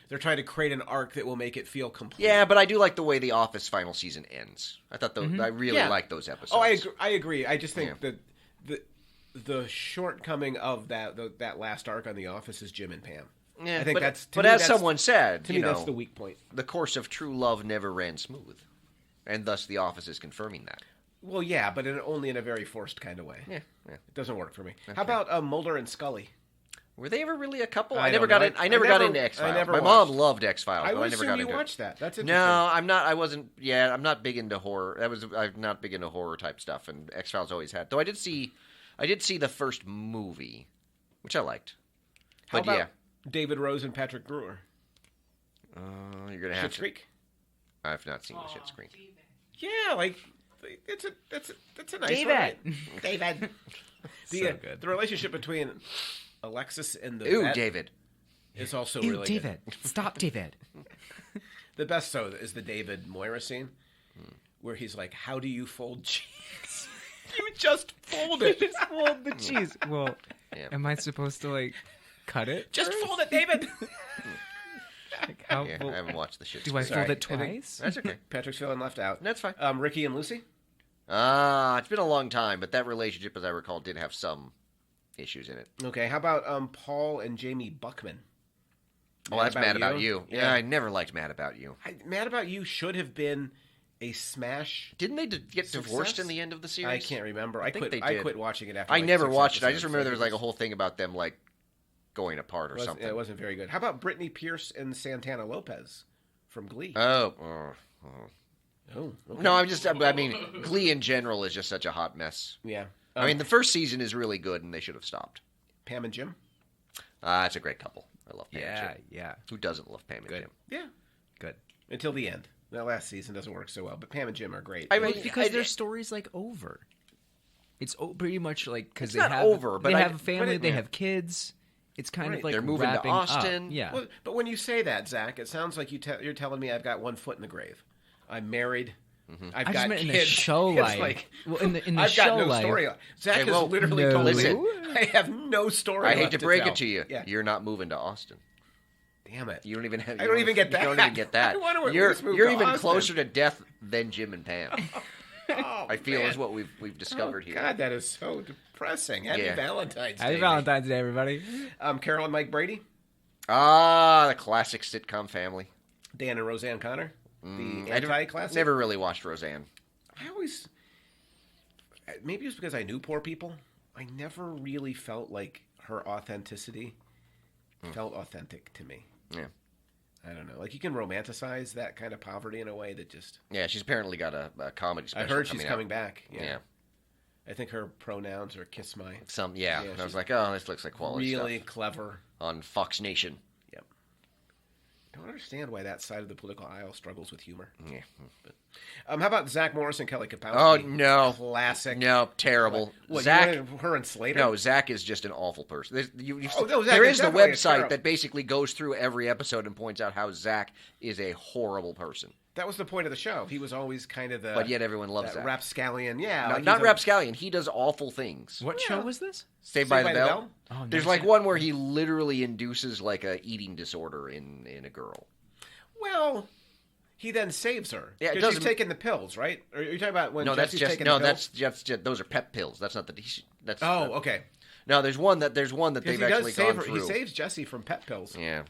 they're trying to create an arc that will make it feel complete. Yeah, but I do like the way the Office final season ends. I thought I really like those episodes. Oh, I agree. I just think that the shortcoming of that last arc on The Office is Jim and Pam. Yeah, I think as someone said, to me that's the weak point. The course of true love never ran smooth, and thus The Office is confirming that. Well, yeah, but only in a very forced kind of way. Yeah. It doesn't work for me. Okay. How about Mulder and Scully? Were they ever really a couple? I never got into X-Files. My mom loved X-Files, but I never got into it. You watched that. That's interesting. No, I'm not. I wasn't. Yeah, I'm not big into horror. I'm not big into horror type stuff, and X-Files always had. Though I did see the first movie, which I liked. How about David Rose and Patrick Brewer? You're gonna have Schitt's Creek. I've not seen the Schitt's Creek. Yeah, like. It's a nice David. David. So good. The relationship between Alexis and the vet David is also really David. Good. Stop, David. The best is the David Moira scene where he's like, "How do you fold cheese? You just fold it. Just fold the cheese." Well, am I supposed to cut it? Just fold it, David. I haven't watched the shit. Do I fold it twice? That's okay. Patrick's feeling left out. That's fine. Ricky and Lucy? It's been a long time, but that relationship, as I recall, did have some issues in it. Okay, how about Paul and Jamie Buckman? That's Mad About You. Yeah, I never liked Mad About You. Mad About You should have been a smash. Didn't they get divorced in the end of the series? I can't remember. I quit watching it after. I never watched it. I just remember there was like a whole thing about them like going apart or something. It wasn't very good. How about Brittany Pierce and Santana Lopez from Glee? Okay. No, I mean, Glee in general is just such a hot mess. Yeah. I mean, the first season is really good, and they should have stopped. Pam and Jim? It's a great couple. I love Pam and Jim. Yeah. Who doesn't love Pam and Jim? Yeah. Good. Until the end. That last season doesn't work so well, but Pam and Jim are great. I mean, because their story's like over. It's pretty much like because they have a family, they have kids. It's kind of like they're moving to Austin. Up. Yeah. Well, but when you say that, Zach, it sounds like you're telling me I've got one foot in the grave. I'm married. Mm-hmm. I've got kids. In the show life. In the I've show got no life. story. Zach has literally told me, I have no story. I hate to break tell. it to you. Yeah. You're not moving to Austin. Damn it! You don't even have. I don't even get that. You don't even get that. You're even closer to death than Jim and Pam. I feel is what we've discovered here. God, that is so depressing. Happy Valentine's Day. Happy Valentine's Day, everybody. Carol and Mike Brady. The classic sitcom family. Dan and Roseanne Connor. The anti-classic. Never really watched Roseanne. Maybe it was because I knew poor people. I never really felt like her authenticity felt authentic to me. Yeah. I don't know. Like, you can romanticize that kind of poverty in a way that just... Yeah, she's apparently got a comedy special. I heard she's coming back. Yeah. I think her pronouns are kiss my... And I was like, this looks like quality really stuff. Clever. On Fox Nation. Yep. Don't understand why that side of the political aisle struggles with humor. Yeah. But, how about Zach Morris and Kelly Kapowski? Oh, no. Classic. No, terrible. What, Zach, her and Slater? No, Zach is just an awful person. Zach there is the website that basically goes through every episode and points out how Zach is a horrible person. That was the point of the show. He was always kind of the... But yet everyone loves Zach. Rapscallion, not Rapscallion. He does awful things. What show was this? Saved by the Bell. Oh, there's like one where he literally induces like a eating disorder in a girl. Well, he then saves her. Yeah, because she's taking the pills, right? Or are you talking about when Jesse's taking the pills? That's just those are pep pills. That's not the. Okay. No, there's one that they've actually gone through. He saves Jesse from pet pills. Yeah,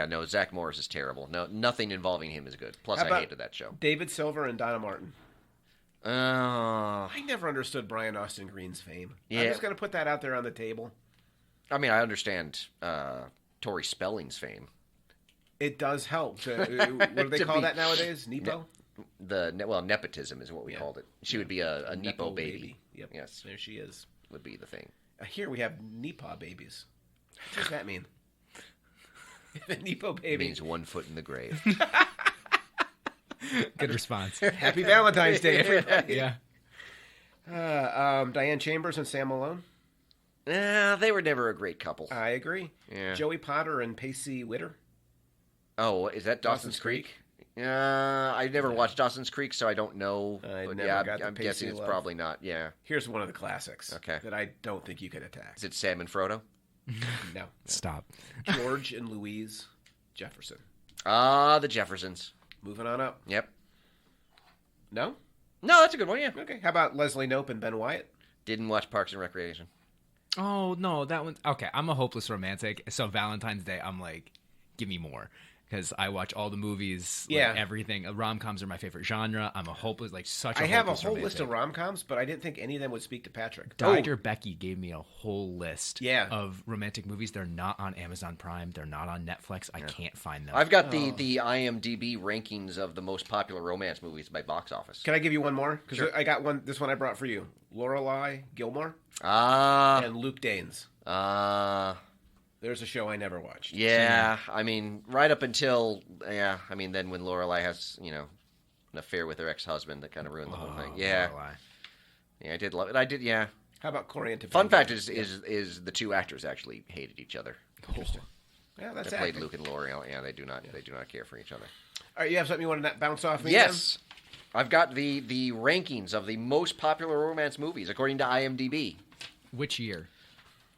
no, Zach Morris is terrible. No, nothing involving him is good. Plus, I hated that show. David Silver and Donna Martin. I never understood Brian Austin Green's fame. Yeah. I'm just going to put that out there on the table. I mean, I understand Tori Spelling's fame. It does help. What do they call that nowadays? Nepo? Nepotism is what we called it. She would be a Nepo baby. Yep. Yes. There she is. Would be the thing. Here we have Nepa babies. What does that mean? The Nepo baby. It means 1 foot in the grave. Good response. Happy Valentine's Day, everybody. Yeah. Diane Chambers and Sam Malone. They were never a great couple. I agree. Yeah. Joey Potter and Pacey Witter. Oh, is that Dawson's Creek? I never watched Dawson's Creek, so I don't know. I'm guessing it's probably not. Yeah. Here's one of the classics. Okay. That I don't think you could attack. Is it Sam and Frodo? No. Stop. George and Louise Jefferson. The Jeffersons. Moving on up. Yep. No? No, that's a good one, yeah. Okay. How about Leslie Knope and Ben Wyatt? Didn't watch Parks and Recreation. Oh, no, that one. Okay, I'm a hopeless romantic, so Valentine's Day, I'm like, give me more. Because I watch all the movies, everything. Rom-coms are my favorite genre. I'm a hopeless, such a I have a hopeless whole romantic. List of rom-coms, but I didn't think any of them would speak to Patrick. Dr. Becky gave me a whole list Yeah. of romantic movies. They're not on Amazon Prime. They're not on Netflix. I can't find them. I've got the IMDb rankings of the most popular romance movies by box office. Can I give you one more? Because Sure. I got one. This one I brought for you. Lorelai Gilmore Ah. and Luke Danes. There's a show I never watched. Yeah, I mean, right up until, then when Lorelai has, an affair with her ex-husband, that kind of ruined the whole thing. Yeah. Lorelai. Yeah, I did love it. I did, yeah. How about Corey and Topanga? Fun fact is the two actors actually hated each other. Interesting. Yeah, that's They played acting. Luke and L'Oreal. Yeah, they do not care for each other. All right, you have something you want to bounce off me? Yes. I've got the rankings of the most popular romance movies according to IMDb. Which year?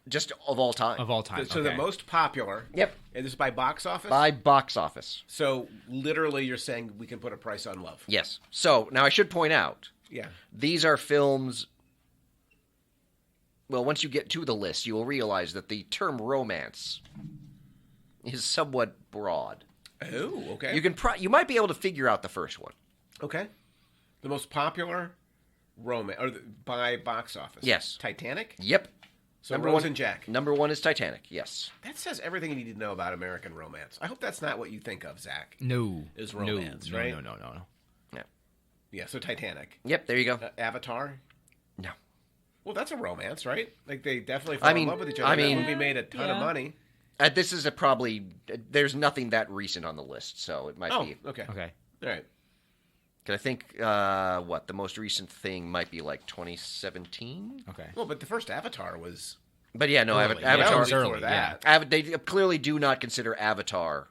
Just of all time. Of all time. So the most popular. Yep. And this is by box office? By box office. So literally you're saying we can put a price on love. Yes. So now I should point out, Yeah. These are films. Well, once you get to the list, you will realize that the term romance is somewhat broad. Oh, okay. You might be able to figure out the first one. Okay. The most popular romance by box office. Yes. Titanic? Yep. So Rose and Jack. Number 1 is Titanic, yes. That says everything you need to know about American romance. I hope that's not what you think of, Zach. No. Is romance, no, right? No. Yeah. Yeah, so Titanic. Yep, there you go. Avatar? No. Well, that's a romance, right? Like, they definitely fall in love with each other. That movie made a ton of money. This is there's nothing that recent on the list, so it might be. Okay. Okay. All right. I think, the most recent thing might be like 2017? Okay. Well, but the first Avatar was... But yeah, no, early. Avatar was early, that. They clearly do not consider Avatar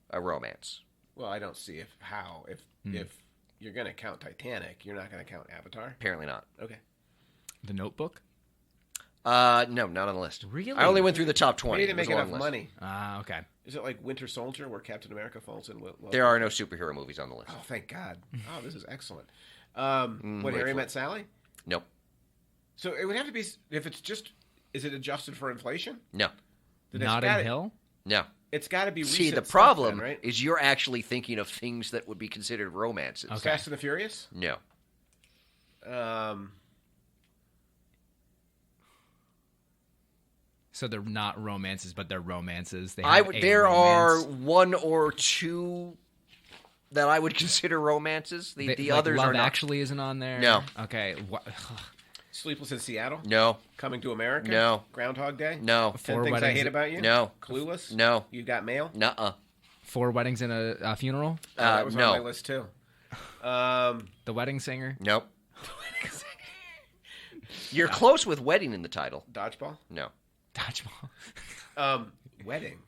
a romance. Well, I don't see if you're going to count Titanic, you're not going to count Avatar? Apparently not. Okay. The Notebook? No, not on the list. Really? I only went through the top 20. They didn't make enough money. Okay. Is it like Winter Soldier where Captain America falls in? There are no superhero movies on the list. Oh, thank God. Oh, this is excellent. When Harry Met Sally? Nope. So it would have to be, if it's just, is it adjusted for inflation? No. Notting Hill? No. It's got to be recent. See, the problem is you're actually thinking of things that would be considered romances. Okay. Fast and the Furious? No. So they're not romances, but they're romances. There are one or two that I would consider romances. The others Love are not. Actually isn't on there? No. Okay. Sleepless in Seattle? No. Coming to America? No. Groundhog Day? No. 10 Things I Hate About You? No. Clueless? No. You Got Mail? Nuh-uh. 4 Weddings and a Funeral? That was no. on my list, too. The Wedding Singer? Nope. You're close with wedding in the title. Dodgeball? No. Dodgeball. Wedding.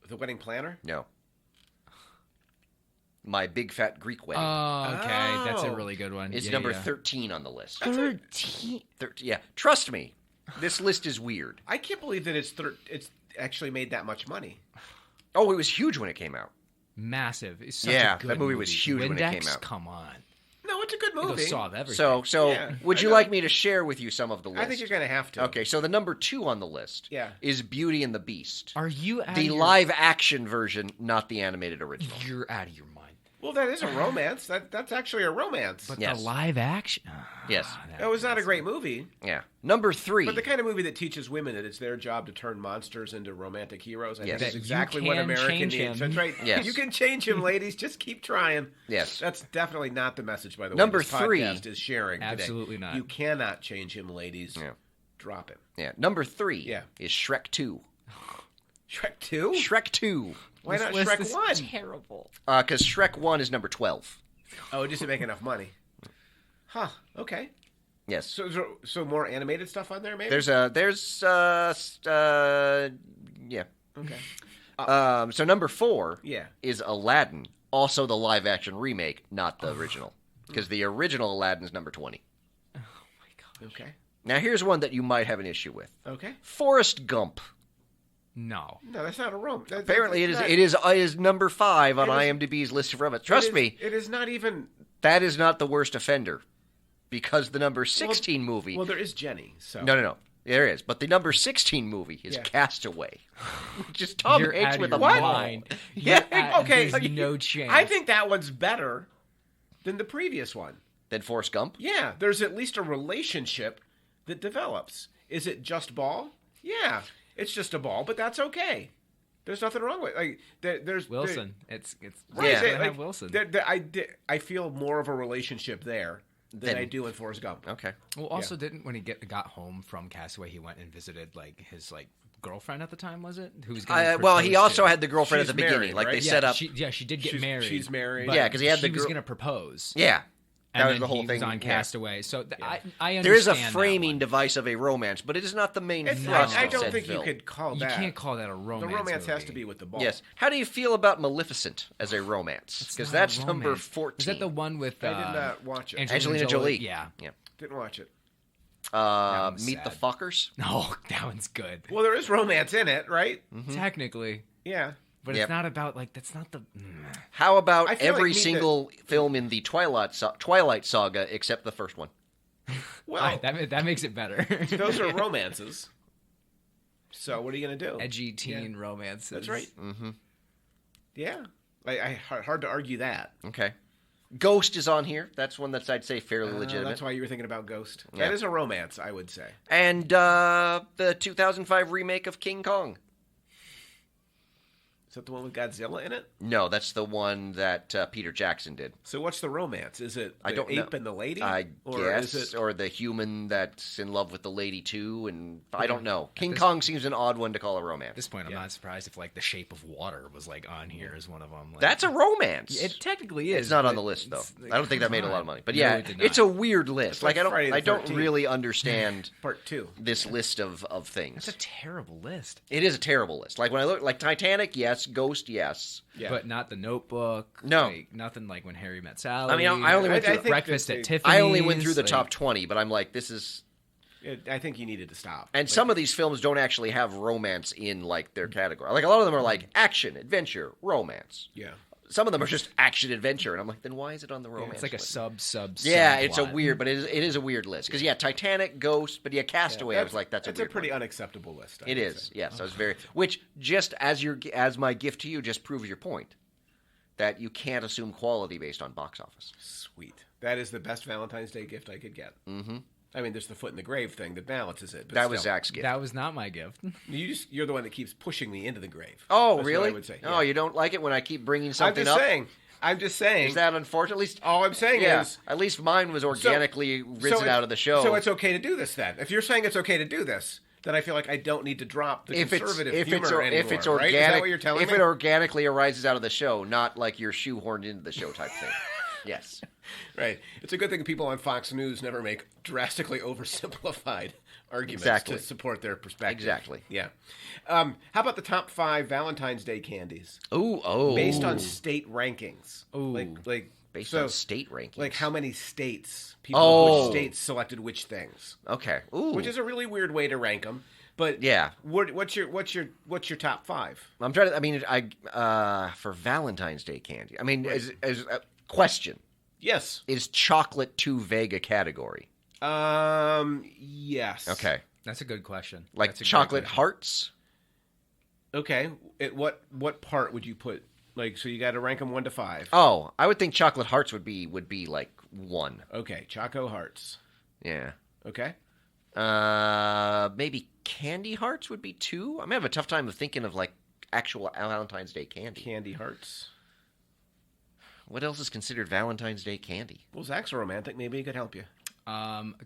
The Wedding Planner? No. My Big Fat Greek Wedding. Oh, okay. That's a really good one. It's number 13 on the list. 13? Yeah. Trust me. This list is weird. I can't believe that it's actually made that much money. Oh, it was huge when it came out. Massive. It's such a good that movie was huge when it came out. Come on. No, it's a good movie. It'll solve everything. So would you like me to share with you some of the list? I think you're going to have to. Okay, so the number 2 on the list is Beauty and the Beast. Are you the live-action version, not the animated original. You're out of your mind. Well, that is a romance. That's actually a romance. But the live action? Yes. It was not a great movie. Yeah. Number 3. But the kind of movie that teaches women that it's their job to turn monsters into romantic heroes. I think that's exactly what America needs. That's right. Yes. You can change him, ladies. Just keep trying. Yes. That's definitely not the message, by the way. Number this 3 podcast is sharing absolutely today. not. You cannot change him, ladies. Yeah. Drop it. Yeah. Number 3 is Shrek 2. Shrek 2? Shrek 2. Why not Shrek 1? Terrible. Because Shrek 1 is number 12. Oh, it doesn't make enough money. Huh. Okay. Yes. So more animated stuff on there, maybe? Yeah. Okay. So number 4 Yeah. is Aladdin, also the live-action remake, not the original. Because the original Aladdin is number 20. Oh, my gosh. Okay. Now, here's one that you might have an issue with. Okay. Forrest Gump. No, that's not a romance. Apparently, it is number 5 on IMDb's list of romance. Trust me, it is not even. That is not the worst offender, because the number 16 movie. Well, there is Jenny. So no, there is, but the number 16 movie is Castaway, which is Tom Hanks with a mind. Okay, there's no chance. I think that one's better than the previous one. Than Forrest Gump? Yeah, there's at least a relationship that develops. Is it just ball? Yeah. It's just a ball, but that's okay. There's nothing wrong with it. There's Wilson. It's right. Have Wilson. I feel more of a relationship there than I do in Forrest Gump. Okay. Well, also didn't when he got home from Castaway, he went and visited his girlfriend at the time, was it? Who was he also had the girlfriend at the beginning. Married, right? They set up. She did get married. She's married. Yeah, because he had the was going to propose. Yeah. That was the whole he thing. Was on Castaway, so I understand. There is a framing device of a romance, but it is not the main thrust. I don't think you could call that. You can't call that a romance. The romance movie. has to be with the ball. Yes. How do you feel about Maleficent as a romance? Because that's number 14. Is that the one with? I did not watch it. Angelina Jolie. Yeah. Didn't watch it. Meet the Fockers. No, that one's good. Well, there is romance in it, right? Mm-hmm. Technically. Yeah. But it's not about, like, that's not the... How about every single film in the Twilight Saga except the first one? Well, that makes it better. Those are romances. So what are you going to do? Edgy teen romances. That's right. Mm-hmm. Yeah. Hard to argue that. Okay. Ghost is on here. That's one that I'd say fairly legitimate. That's why you were thinking about Ghost. Yeah. That is a romance, I would say. And the 2005 remake of King Kong. Is that the one with Godzilla in it? No, that's the one that Peter Jackson did. So what's the romance? Is it the ape and the lady? I guess. Or the human that's in love with the lady too? And I don't know. King Kong seems an odd one to call a romance. At this point, I'm not surprised if, like, The Shape of Water was, like, on here as one of them. Like, that's a romance. It technically is. It's not on the list, though. I don't think that made a lot of money. But yeah, it's a weird list. Like, I don't really understand Part 2. This list of things. It's a terrible list. It is a terrible list. Like, when I look, like, Titanic, yes. Ghost, yes. Yeah. But not The Notebook. No. Like, nothing like When Harry Met Sally. I mean, I only went through Breakfast at Tiffany's. I only went through the top 20, but I'm like, this is... I think you needed to stop. And some of these films don't actually have romance in, like, their category. Like, a lot of them are like action, adventure, romance. Yeah. Some of them are just action adventure, and I'm like, then why is it on the romance? It's like a sub. Yeah, it's a weird, but it is a weird list because Titanic, Ghost, but Castaway. I was like, that's a pretty unacceptable list. It is, yes. I was which just as my gift to you just proves your point that you can't assume quality based on box office. Sweet, that is the best Valentine's Day gift I could get. Mm-hmm. I mean, there's the foot in the grave thing that balances it. But that was Zach's gift. That was not my gift. You're the one that keeps pushing me into the grave. Oh, That's really? What I would say. Oh, you don't like it when I keep bringing something up? I'm just saying. Is that unfortunate? At least all I'm saying is... At least mine was organically risen out of the show. So it's okay to do this then. If you're saying it's okay to do this, then I feel like I don't need to drop the conservative humor anymore. If it's organic, right? Is that what you're telling me? If it organically arises out of the show, not like you're shoehorned into the show type thing. Yes. Right. It's a good thing people on Fox News never make drastically oversimplified arguments to support their perspective. Exactly. Yeah. How about the top 5 Valentine's Day candies? Oh. Based on state rankings. Ooh. Like based on state rankings. Like how many states, which states selected which things. Okay. Ooh. Which is a really weird way to rank them. But yeah, what's your top 5? I'm trying to. I mean, for Valentine's Day candy. I mean, as a question. Yes. Is chocolate too vague a category? Yes. Okay. That's a good question. Like chocolate hearts? Okay. What part would you put? Like, so you got to rank them 1 to 5. Oh, I would think chocolate hearts would be like 1. Okay, Choco Hearts. Yeah. Okay. Maybe candy hearts would be 2. I'm gonna have a tough time of thinking of like actual Valentine's Day candy. Candy hearts. What else is considered Valentine's Day candy? Well, Zach's a romantic. Maybe he could help you.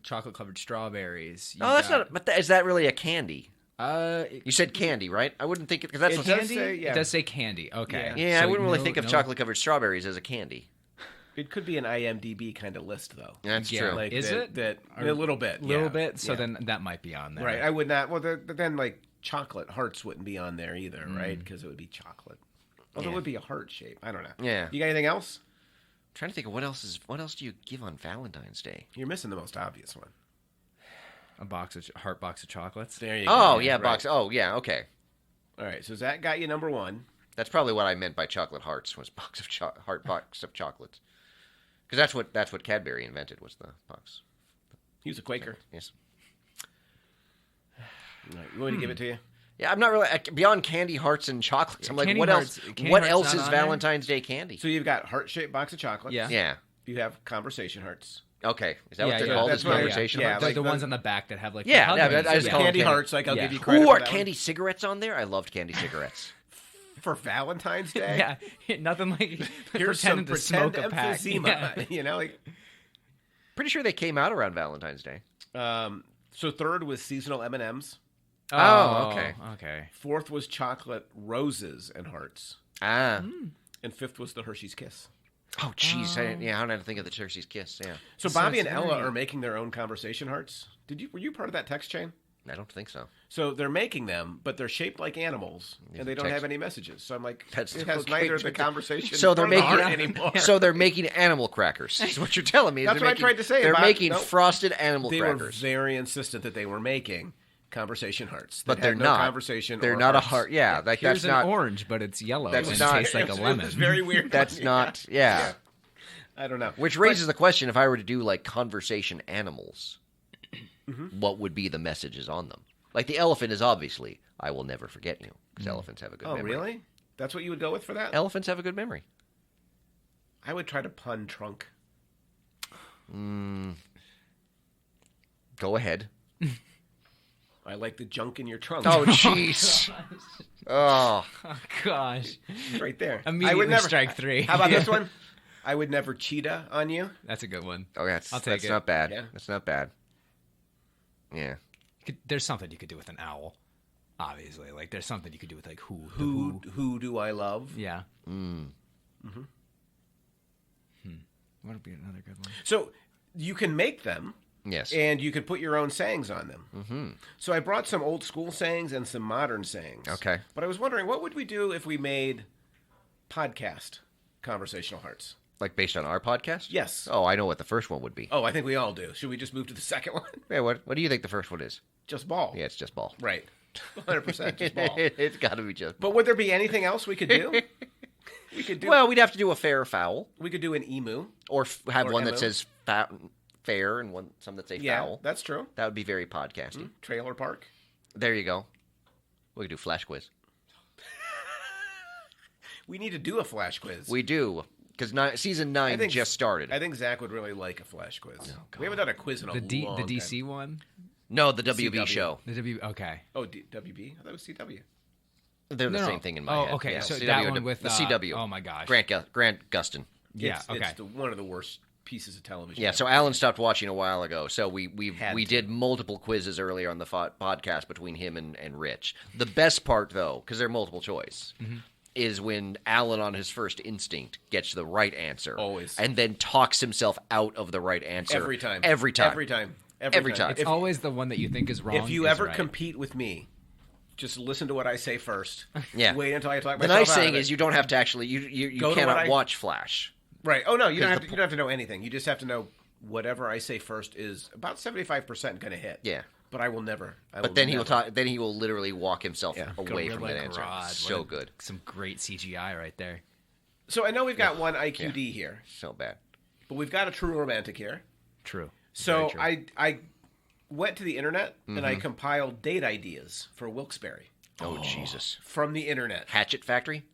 Chocolate-covered strawberries. That's not. But is that really a candy? You said candy, right? I wouldn't think because that's what candy. It does say candy. Okay. Yeah, so I wouldn't really think of chocolate-covered strawberries as a candy. It could be an IMDb kind of list, though. That's true. Like is it? A little bit. So then that might be on there. Right. I would not. Well, then like chocolate hearts wouldn't be on there either, right? Because it would be chocolate. Although it would be a heart shape. I don't know. Yeah. You got anything else? I'm trying to think of what else do you give on Valentine's Day? You're missing the most obvious one. A heart box of chocolates. There you go. Oh yeah, right. Box. Oh yeah, okay. All right, so Zach got you number 1. That's probably what I meant by chocolate hearts was heart box of chocolates. Because that's what Cadbury invented was the box. He was a Quaker. Yes. All right, you want me to give it to you? Yeah, I'm not really beyond candy hearts and chocolates. I'm like, what else? What else is Valentine's Day candy? So you've got heart-shaped box of chocolates. Yeah. You have conversation hearts. Okay, is that what they're called? That's conversation hearts. Like the ones on the back that have like I just call candy hearts. Like I'll give you credit. Ooh, are candy cigarettes on there? I loved candy cigarettes. For Valentine's Day? Yeah, nothing like here's pretending some to smoke a pack. Emphysema, you know, like pretty sure they came out around Valentine's Day. So 3rd was seasonal M&Ms. Oh, okay. 4th was chocolate roses and hearts. And 5th was the Hershey's Kiss. Oh, jeez. I didn't think of the Hershey's Kiss. Yeah. So Bobby and Ella are making their own conversation hearts. Were you part of that text chain? I don't think so. So they're making them, but they're shaped like animals, and they don't have any messages. So I'm like, it has okay. neither of the conversation. So they're making anymore. So they're making animal crackers. Is what you're telling me. That's what I tried to say. They're making frosted animal crackers. They were very insistent that they were making conversation hearts. But they're not. Conversation. They're not a heart. Yeah, like here's that's not an orange, but it's yellow and not, tastes like a lemon. It's very weird. That's not. Yeah. I don't know. Which raises the question: if I were to do like conversation animals, what would be the messages on them? Like the elephant is obviously, "I will never forget you," because elephants have a good memory. Oh, really? That's what you would go with for that? Elephants have a good memory. I would try to pun trunk. Go ahead. I like the junk in your trunk. Oh, jeez. Oh, gosh. Right there. Immediately I would never, strike 3. How about this one? I would never cheetah on you. That's a good one. Oh, I'll take that's it. not bad. Yeah. That's not bad. Yeah. There's something you could do with an owl. Obviously, like there's something you could do with like who do I love? Yeah. What would be another good one? So you can make them. Yes. And you can put your own sayings on them. Mm-hmm. So I brought some old school sayings and some modern sayings. Okay. But I was wondering, what would we do if we made podcast conversational hearts? Like based on our podcast? Yes. Oh, I know what the first one would be. Oh, I think we all do. Should we just move to the second one? Yeah, what do you think the first one is? Just ball. Yeah, it's just ball. Right. 100% just ball. It's got to be just ball. But would there be anything else we could do? Well, we'd have to do a fair or foul. We could do an emu. Or have Or one emu. that says fair and some that say Yeah, foul. that's true. That would be very podcasty. Trailer park. There you go. We could do flash quiz. We need to do a flash quiz. We do. Because season 9 just started. I think Zach would really like a flash quiz. We haven't done a quiz in a long time. The DC one? No, the WB CW. show. The W. Okay. Oh, WB? I thought it was CW. They're the same thing in my head. Oh, okay. Yeah, So CW that one with the CW. Oh my gosh. Grant Gustin. Yeah. It's one of the worst pieces of television. Yeah, so Alan stopped watching a while ago. So we to. did multiple quizzes earlier on the podcast between him and Rich. The best part, though, because they're multiple choice, is when Alan on his first instinct gets the right answer. Always. And then talks himself out of the right answer. Every time. Every time. Every time. Every time. It's always the one that you think is wrong. If you is ever right. compete with me, just listen to what I say first. Yeah. Wait until I talk The myself nice out thing of it. is you don't have to actually you Go to cannot what watch Flash. Right. Oh no, you don't have to know anything. You just have to know whatever I say first is about 75% going to hit. Yeah. But I will never. He will talk. Then he will literally walk himself away from that Gorilla answer. Grodd. So good. Some great CGI right there. So I know we've got one IQD here, So bad. but we've got a true romantic here. True. So true. I went to the internet and I compiled date ideas for Wilkes-Barre Oh Jesus. from the internet. Hatchet Factory.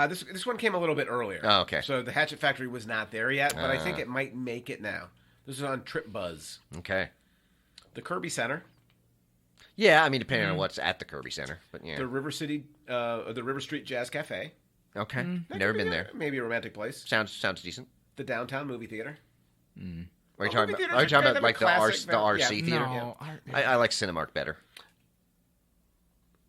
This one came a little bit earlier. Oh, okay. So the Hatchet Factory was not there yet, but I think it might make it now. This is on Trip Buzz. Okay. The Kirby Center, Yeah, I mean, depending on what's at the Kirby Center, but yeah. the River Street Jazz Cafe. Okay. That Never could be been there. Maybe a romantic place. Sounds decent. The Downtown Movie Theater. Are you talking movie about theaters are kind of a like the classic RC yeah. theater? No. I like Cinemark better.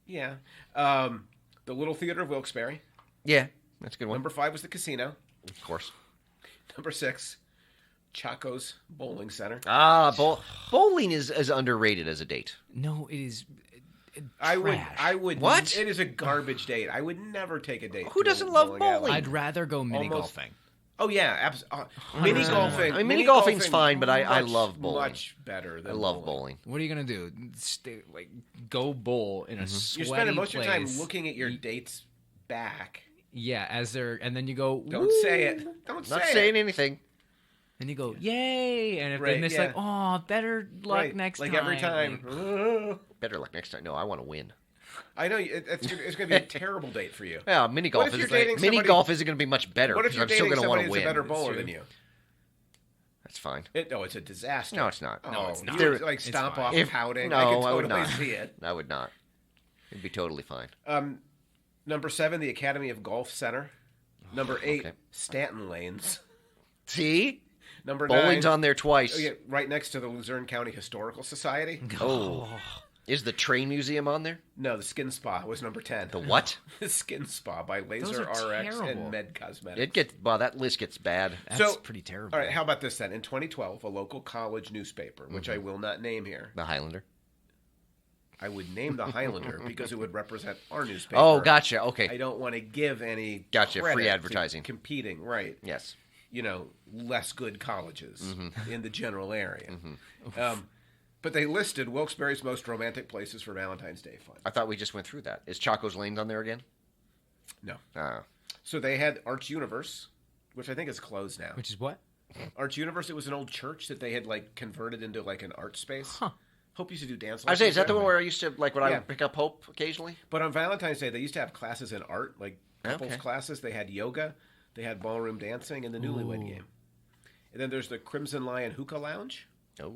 Yeah. The Little Theater of Wilkes-Barre. Yeah, that's a good one. Number 5 was the Casino. Of course. Number 6, Chaco's Bowling Center. Bowling is underrated as a date. No, it is. I trash. would. What? It is a garbage date. I would never take a date. Who to a doesn't love alley. bowling? I'd rather go mini Almost- golfing. Oh yeah, absolutely. Mini 100%. golfing. I mean, mini golfing's fine, but I love bowling. Much better than I love bowling. What are you gonna do? Go bowl in a sweaty You're spending most place. of your time looking at your date's back. Yeah, and then you go. Don't say it. Don't Not say saying it. anything. And you go, yay! And if Right, they miss, yeah. like, oh, better luck Right, next like time. every time. Better luck next time. No, I want to win. I know it's going to be a terrible date for you. Yeah, mini golf if you're is dating mini somebody- golf isn't going to be much better. What if because you're I'm still dating going to want somebody to that's a win. better bowler than you? That's fine. It's a disaster. No, it's not. No, it's not. You would, like stomp fine. off pouting. No, I can I would totally not. see it. I would not. It'd be totally fine. Number 7, the Academy of Golf Center. Number 8, okay. Stanton Lanes. See? Number Bowling's 9, on there twice. oh, yeah, right next to the Luzerne County Historical Society. Oh. Is the train museum on there? No, the Skin Spa was number 10. The what? The Skin Spa by Those Laser are RX terrible. and Med Cosmetics. That list gets bad. That's pretty terrible. All right, how about this then? In 2012, a local college newspaper, which I will not name here, The Highlander. I would name the Highlander because it would represent our newspaper. Oh, gotcha. Okay. I don't want to give any Gotcha, free credit to advertising. competing, right? Yes. Less good colleges in the general area. But they listed Wilkes-Barre's most romantic places for Valentine's Day fun. I thought we just went through that. Is Chaco's Lanes on there again? No. Oh. So they had Arts Universe, which I think is closed now. Which is what? Arts Universe. It was an old church that they had like converted into like an art space. Huh. Hope used to do dance lessons. I say, is that the one where I used to I would pick up Hope occasionally? But on Valentine's Day, they used to have classes in art, like couples classes. They had yoga, they had ballroom dancing, and the Newlywed Game. And then there's the Crimson Lion Hookah Lounge. Oh.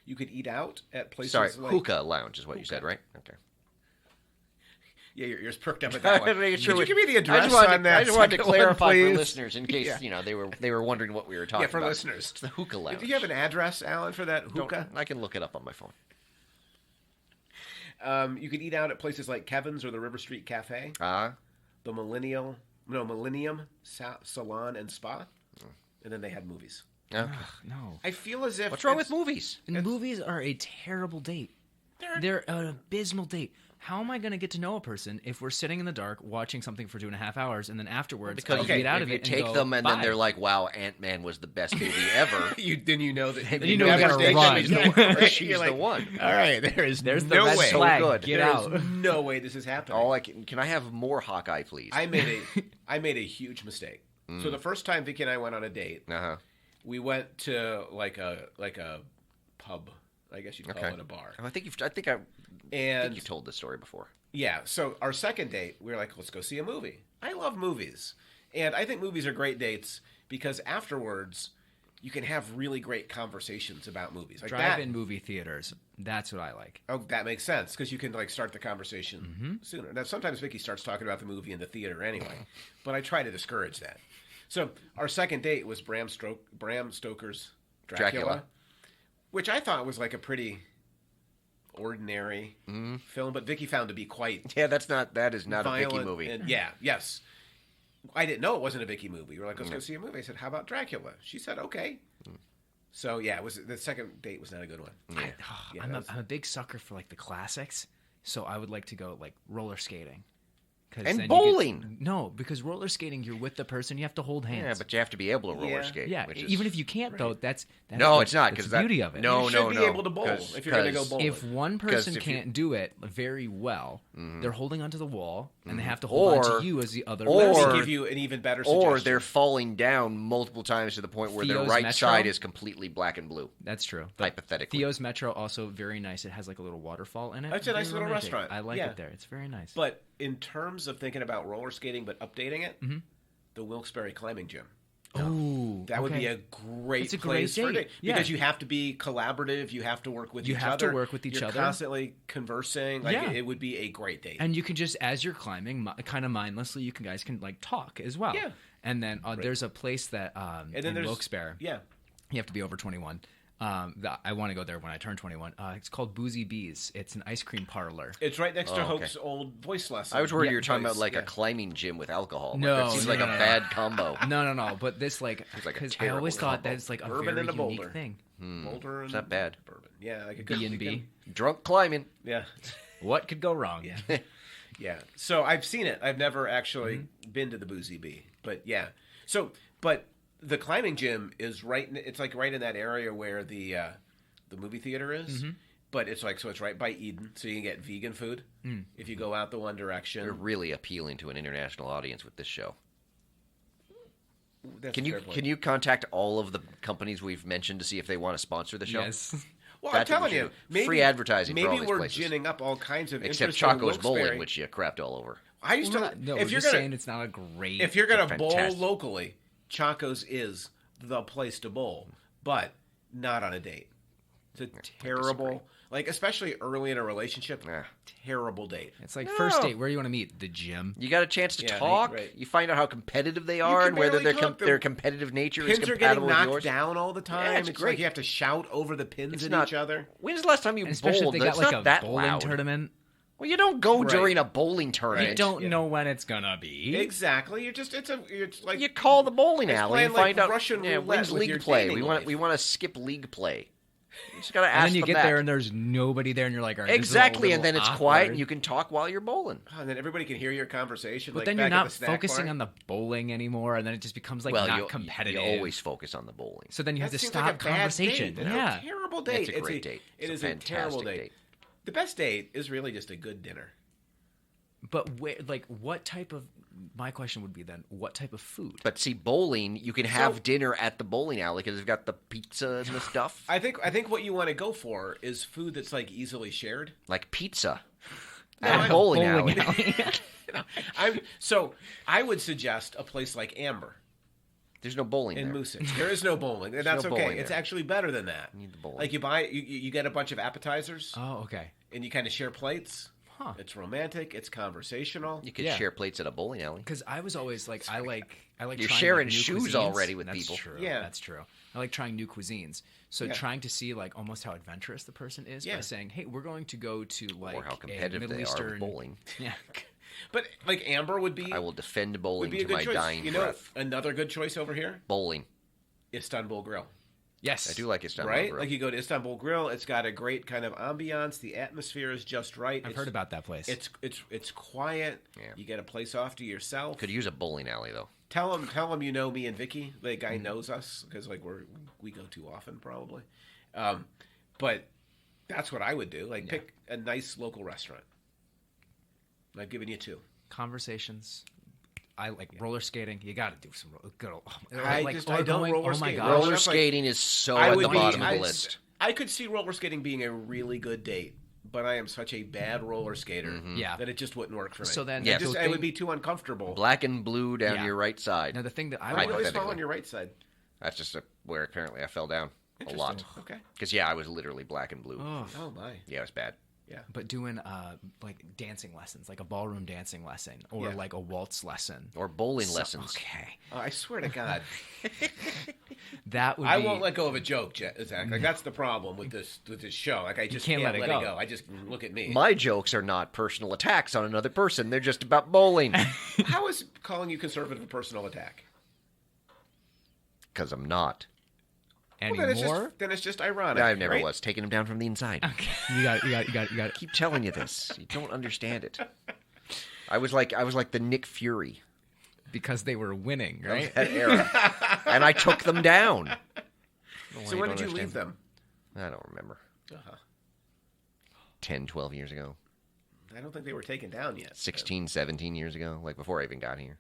You could eat out at places like... Hookah Lounge is what you said, right? Okay. Yeah, your ears perked up at that one. Could you give me the address on that? I just wanted to clarify for listeners in case they were wondering what we were talking about. Yeah, for listeners. It's the Hookah Lounge. Do you have an address, Alan, for that hookah? I can look it up on my phone. You could eat out at places like Kevin's or the River Street Cafe. The Millennium Salon and Spa. And then they had movies. Okay. No. I feel as if... What's wrong with movies? Movies are a terrible date. They're an abysmal date. How am I going to get to know a person if we're sitting in the dark watching something for 2.5 hours and then afterwards because get out of it and you take them and then they're like, "Wow, Ant-Man was the best movie ever." Then you know that you gotta run. She's the one. All right, there's no the red way. Flag. So good. Get out. No way this is happening. Can I have more Hawkeye, please? I made a huge mistake. So the first time Vicky and I went on a date, we went to like a pub. I guess you'd call it a bar. I think you told this story before. Yeah. So our second date, we were like, let's go see a movie. I love movies. And I think movies are great dates because afterwards you can have really great conversations about movies. Like drive-in movie theaters. That's what I like. Oh, that makes sense because you can like start the conversation sooner. Now, sometimes Vicky starts talking about the movie in the theater anyway, but I try to discourage that. So our second date was Bram Stoker's Dracula, which I thought was like a pretty ordinary film, but Vicky found to be quite that is not a Vicky movie. And yes. I didn't know it wasn't a Vicky movie. We were like, let's go see a movie. I said, how about Dracula? She said, okay. So yeah, the second date was not a good one. I'm a big sucker for like the classics, so I would like to go like roller skating. And bowling. Because roller skating, you're with the person. You have to hold hands. Yeah, but you have to be able to roller skate. Yeah, even if you can't, though, that's it's not because the beauty of it. You should be able to bowl if you're going to go bowling. If one person can't do it very well, they're holding onto the wall, and they have to hold on to you as the other. Or give you an even better suggestion. Or they're falling down multiple times to the point where their right side is completely black and blue. That's true. Hypothetically. Theo's Metro, also very nice. It has like a little waterfall in it. It's a nice little restaurant. I like it there. It's very nice. But in terms of thinking about roller skating but updating it, the Wilkes-Barre climbing gym. Oh, that would be a great place for it because you have to be collaborative. You have to work with each other. You have to work with each other. You're constantly conversing. It would be a great date. And you can just, as you're climbing, kind of mindlessly, you guys can like talk as well. Yeah. And then there's a place that in Wilkes-Barre. Yeah. You have to be over 21. I want to go there when I turn 21. It's called Boozy Bees. It's an ice cream parlor. It's right next to Hope's old voice lesson. I was worried you were talking about like a climbing gym with alcohol. No, that seems like a bad combo. No. But this because I always thought that's like a bourbon very and a unique boulder. Thing. Boulder and not bad. Bourbon. Yeah, like a good B&B. Drunk climbing. Yeah. What could go wrong? Yeah. Yeah. So I've seen it. I've never actually been to the Boozy Bee, but yeah. So, but the climbing gym is right. It's like right in that area where the movie theater is, but it's right by Eden, so you can get vegan food if you go out the one direction. You're really appealing to an international audience with this show. That's can you contact all of the companies we've mentioned to see if they want to sponsor the show? Yes. Well, I'm telling you, maybe, free advertising. Maybe for all these we're places. ginning up all kinds of except Chaco's Bowling, which you crapped all over. I used to. No, if you're saying it's not a great. If you're going to bowl locally, Chaco's is the place to bowl, but not on a date. It's a terrible, especially early in a relationship, terrible date. It's like first date. Where do you want to meet? The gym. You got a chance to talk. Right. You find out how competitive they are and whether their competitive nature is compatible with yours. Pins are getting knocked down all the time. Yeah, it's great. Like you have to shout over the pins at each other. When's the last time you bowled? Especially if they got like a bowling loud. tournament. Well, you don't go during a bowling tournament. You don't know when it's gonna be. Exactly. It's like you call the bowling alley and find out. Russian when's league your play. We want to skip league play. You just gotta ask. And then you get back. there and there's nobody there, and you're like, all right, exactly. And then it's quiet, and you you can talk while you're bowling. And then everybody can hear your conversation. But like then back you're not at the focusing bar. on the bowling anymore, and then it just becomes like not competitive. You always focus on the bowling. So then you have to seems stop like a bad conversation. Date, yeah, a terrible date. It's a great date. It is a terrible date. The best date is really just a good dinner. But what type of? My question would be then, what type of food? But see, bowling, you can have dinner at the bowling alley because they've got the pizza and the stuff. I think what you want to go for is food that's like easily shared, like pizza at a bowling alley. I would suggest a place like Amber. There's no bowling in there. Moosehead. There is no bowling, and that's okay. It's there. actually better than that. You need the bowling. Like you get a bunch of appetizers. Oh, okay. And you kind of share plates. Huh. It's romantic. It's conversational. You could share plates at a bowling alley. Because I was always like, I like. You're sharing shoes cuisines. already with that's people. True. Yeah, that's true. I like trying new cuisines. So trying to see like almost how adventurous the person is by saying, "Hey, we're going to go to like or how competitive Middle they Eastern are with bowling." Yeah. But like Amber would be. I will defend bowling to my choice. dying breath. Another good choice over here. Bowling. Istanbul Grill. Yes, I do like Istanbul right? Grill. Like you go to Istanbul Grill, it's got a great kind of ambiance. The atmosphere is just right. I've heard about that place. It's quiet. Yeah. You get a place off to yourself. Could use a bowling alley though. Tell him you know me and Vicky. The guy knows us because like we go too often probably. But that's what I would do. Like pick a nice local restaurant. I've given you 2. Conversations. I like roller skating. You got to do some good. I don't roller skate. Roller skating is so at the bottom of the list. I could see roller skating being a really good date, but I am such a bad roller skater that it just wouldn't work for me. So then, I would be too uncomfortable. Black and blue down your right side. Now the thing that I always fall on your right side. That's just where apparently I fell down a lot. Okay. Because I was literally black and blue. Oh my. Yeah, it was bad. Yeah. But doing like dancing lessons, like a ballroom dancing lesson, or like a waltz lesson, or bowling lessons. Okay. Oh, I swear to God, that would. I won't let go of a joke, Zach. Like that's the problem with this show. Like I just can't let it go. I just look at me. My jokes are not personal attacks on another person. They're just about bowling. How is calling you conservative a personal attack? Because I'm not. Anymore? Then it's just ironic. I never was. Taking him down from the inside. Okay. You got it. Keep telling you this. You don't understand it. I was like the Nick Fury. Because they were winning, right? That era. And I took them down. So when did you leave them? I don't remember. 10, 12 years ago. I don't think they were taken down yet. 16, 17 years ago. Like before I even got here.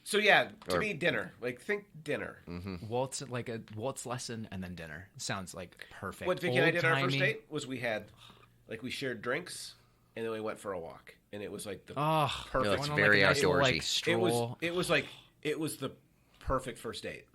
So to me, dinner. Like think dinner. Mm-hmm. Waltz, like a waltz lesson and then dinner. Sounds like perfect. What Vicky and I did our first date was we shared drinks and then we went for a walk and it was like the perfect. No, it's very outdoorsy. Stroll. It was the perfect first date.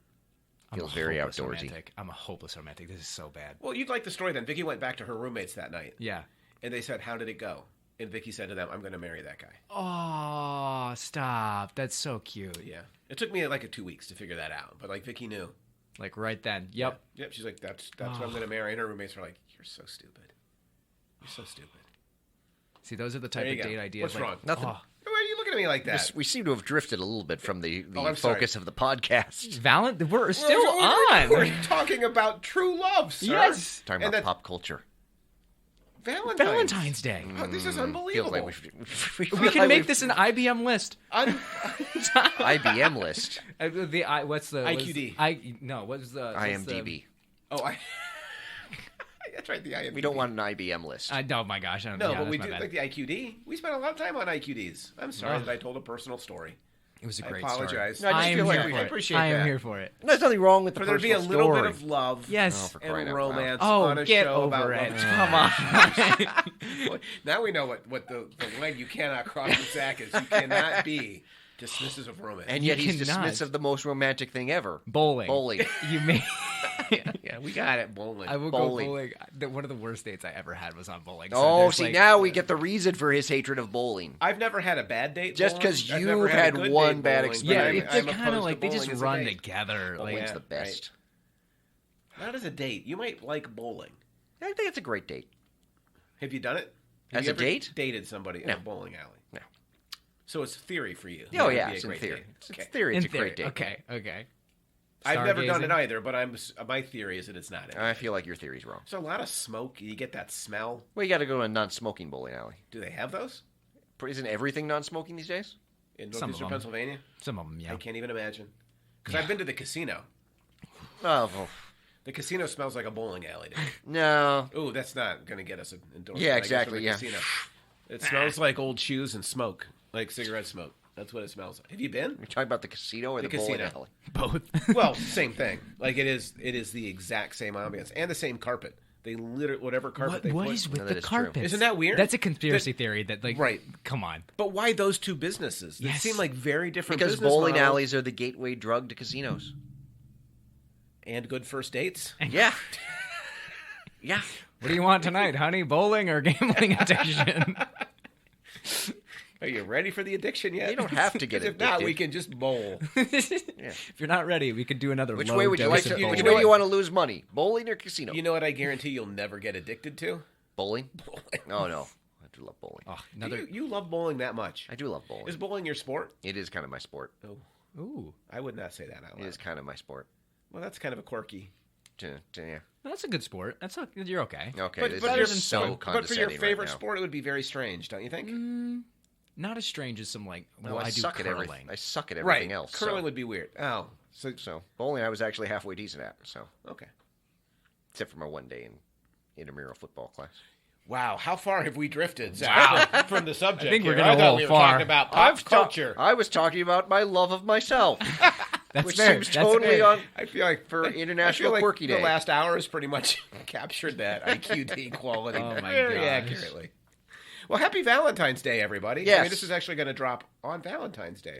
Feels very outdoorsy. Romantic. I'm a hopeless romantic. This is so bad. Well, you'd like the story then. Vicky went back to her roommates that night. Yeah. And they said, "How did it go?" And Vicky said to them, "I'm going to marry that guy." Oh, stop. That's so cute. Yeah. It took me like 2 weeks to figure that out. But like Vicky knew. Like right then. Yep. Yeah. Yep. She's like, that's what I'm going to marry. And her roommates were like, "You're so stupid. You're so stupid." See, those are the type of date ideas. What's wrong? Nothing. Why are you looking at me like that? We seem to have drifted a little bit from the focus of the podcast. We're still on. We're talking about true love, sir. Yes. Talking about pop culture. Valentine's Day. Oh, this is unbelievable. We can make this an IBM list. IBM list. What's the IQD? What's the IMDb? That's right. The IMDb. We don't want an IBM list. Oh my gosh! I don't know. No, but we do like the IQD. We spent a lot of time on IQDs. I'm sorry that I told a personal story. It was a great apologize. story. No, I just feel like I appreciate that. I am here for it. There's nothing wrong with the personal story. For there to be a little bit of love, and romance on a show about it. Come on. Now we know what the line you cannot cross with Zach is. You cannot be dismissive of romance. And yet he's dismissive of the most romantic thing ever. Bowling. You may... Yeah, we got it. Bowling. I will go bowling. One of the worst dates I ever had was on bowling. So now we get the reason for his hatred of bowling. I've never had a bad date. Just because you've had one bad experience. Yeah, it's kind of like they just run together. Bowling's the best. Right. Not as a date. You might like bowling. I think it's a great date. Have you done it? As a date? Dated somebody in a bowling alley? No. So it's theory for you. Oh, yeah, it's in theory. It's theory. It's a great date. Okay. I've never done it either, but my theory is that it's not anything. I feel like your theory's wrong. There's a lot of smoke. You get that smell. Well, you got to go to a non-smoking bowling alley. Do they have those? Isn't everything non-smoking these days? In Northeastern Pennsylvania? Some of them, yeah. I can't even imagine. Because I've been to the casino. Oh, well. The casino smells like a bowling alley, dude. No. Ooh, that's not going to get us endorsed. Yeah, exactly, yeah. Casino. It smells like old shoes and smoke, like cigarette smoke. That's what it smells like. Have you been? You're talking about the casino or the bowling alley? Both. Well, same thing. Like it is the exact same ambiance and the same carpet. They literally whatever carpet they put. What is with the carpet? Isn't that weird? That's a conspiracy theory that right. Come on. But why those two businesses? They seem like very different business models. Because bowling alleys are the gateway drug to casinos. And good first dates. Yeah. Yeah. What do you want tonight, honey? Bowling or gambling addiction? Are you ready for the addiction yet? You don't have to get addicted. If not, we can just bowl. Yeah. If you're not ready, we could do another. Which way would you like to? Which way you want to lose money? Bowling or casino? You know what I guarantee you'll never get addicted to? Bowling. Oh no, I do love bowling. Oh, you love bowling that much? I do love bowling. Is bowling your sport? It is kind of my sport. Oh, ooh, I would not say that out loud. It is kind of my sport. Well, that's kind of a quirky. Yeah. That's a good sport. You're okay. Okay, but but for your favorite sport, it would be very strange, don't you think? Not as strange as some I do suck curling. at everything. I suck at everything else. Curling would be weird. Oh, so bowling I was actually halfway decent at. So okay, except for my one day in intramural football class. Wow, how far have we drifted, Zach, from the subject? I think we're going to go far. Talking about pop culture. I was talking about my love of myself. That's which fair. seems totally on. I feel like for International Quirky Day. The last hour has pretty much captured that IQD quality very accurately. Well, happy Valentine's Day, everybody. Yes. I mean, this is actually going to drop on Valentine's Day.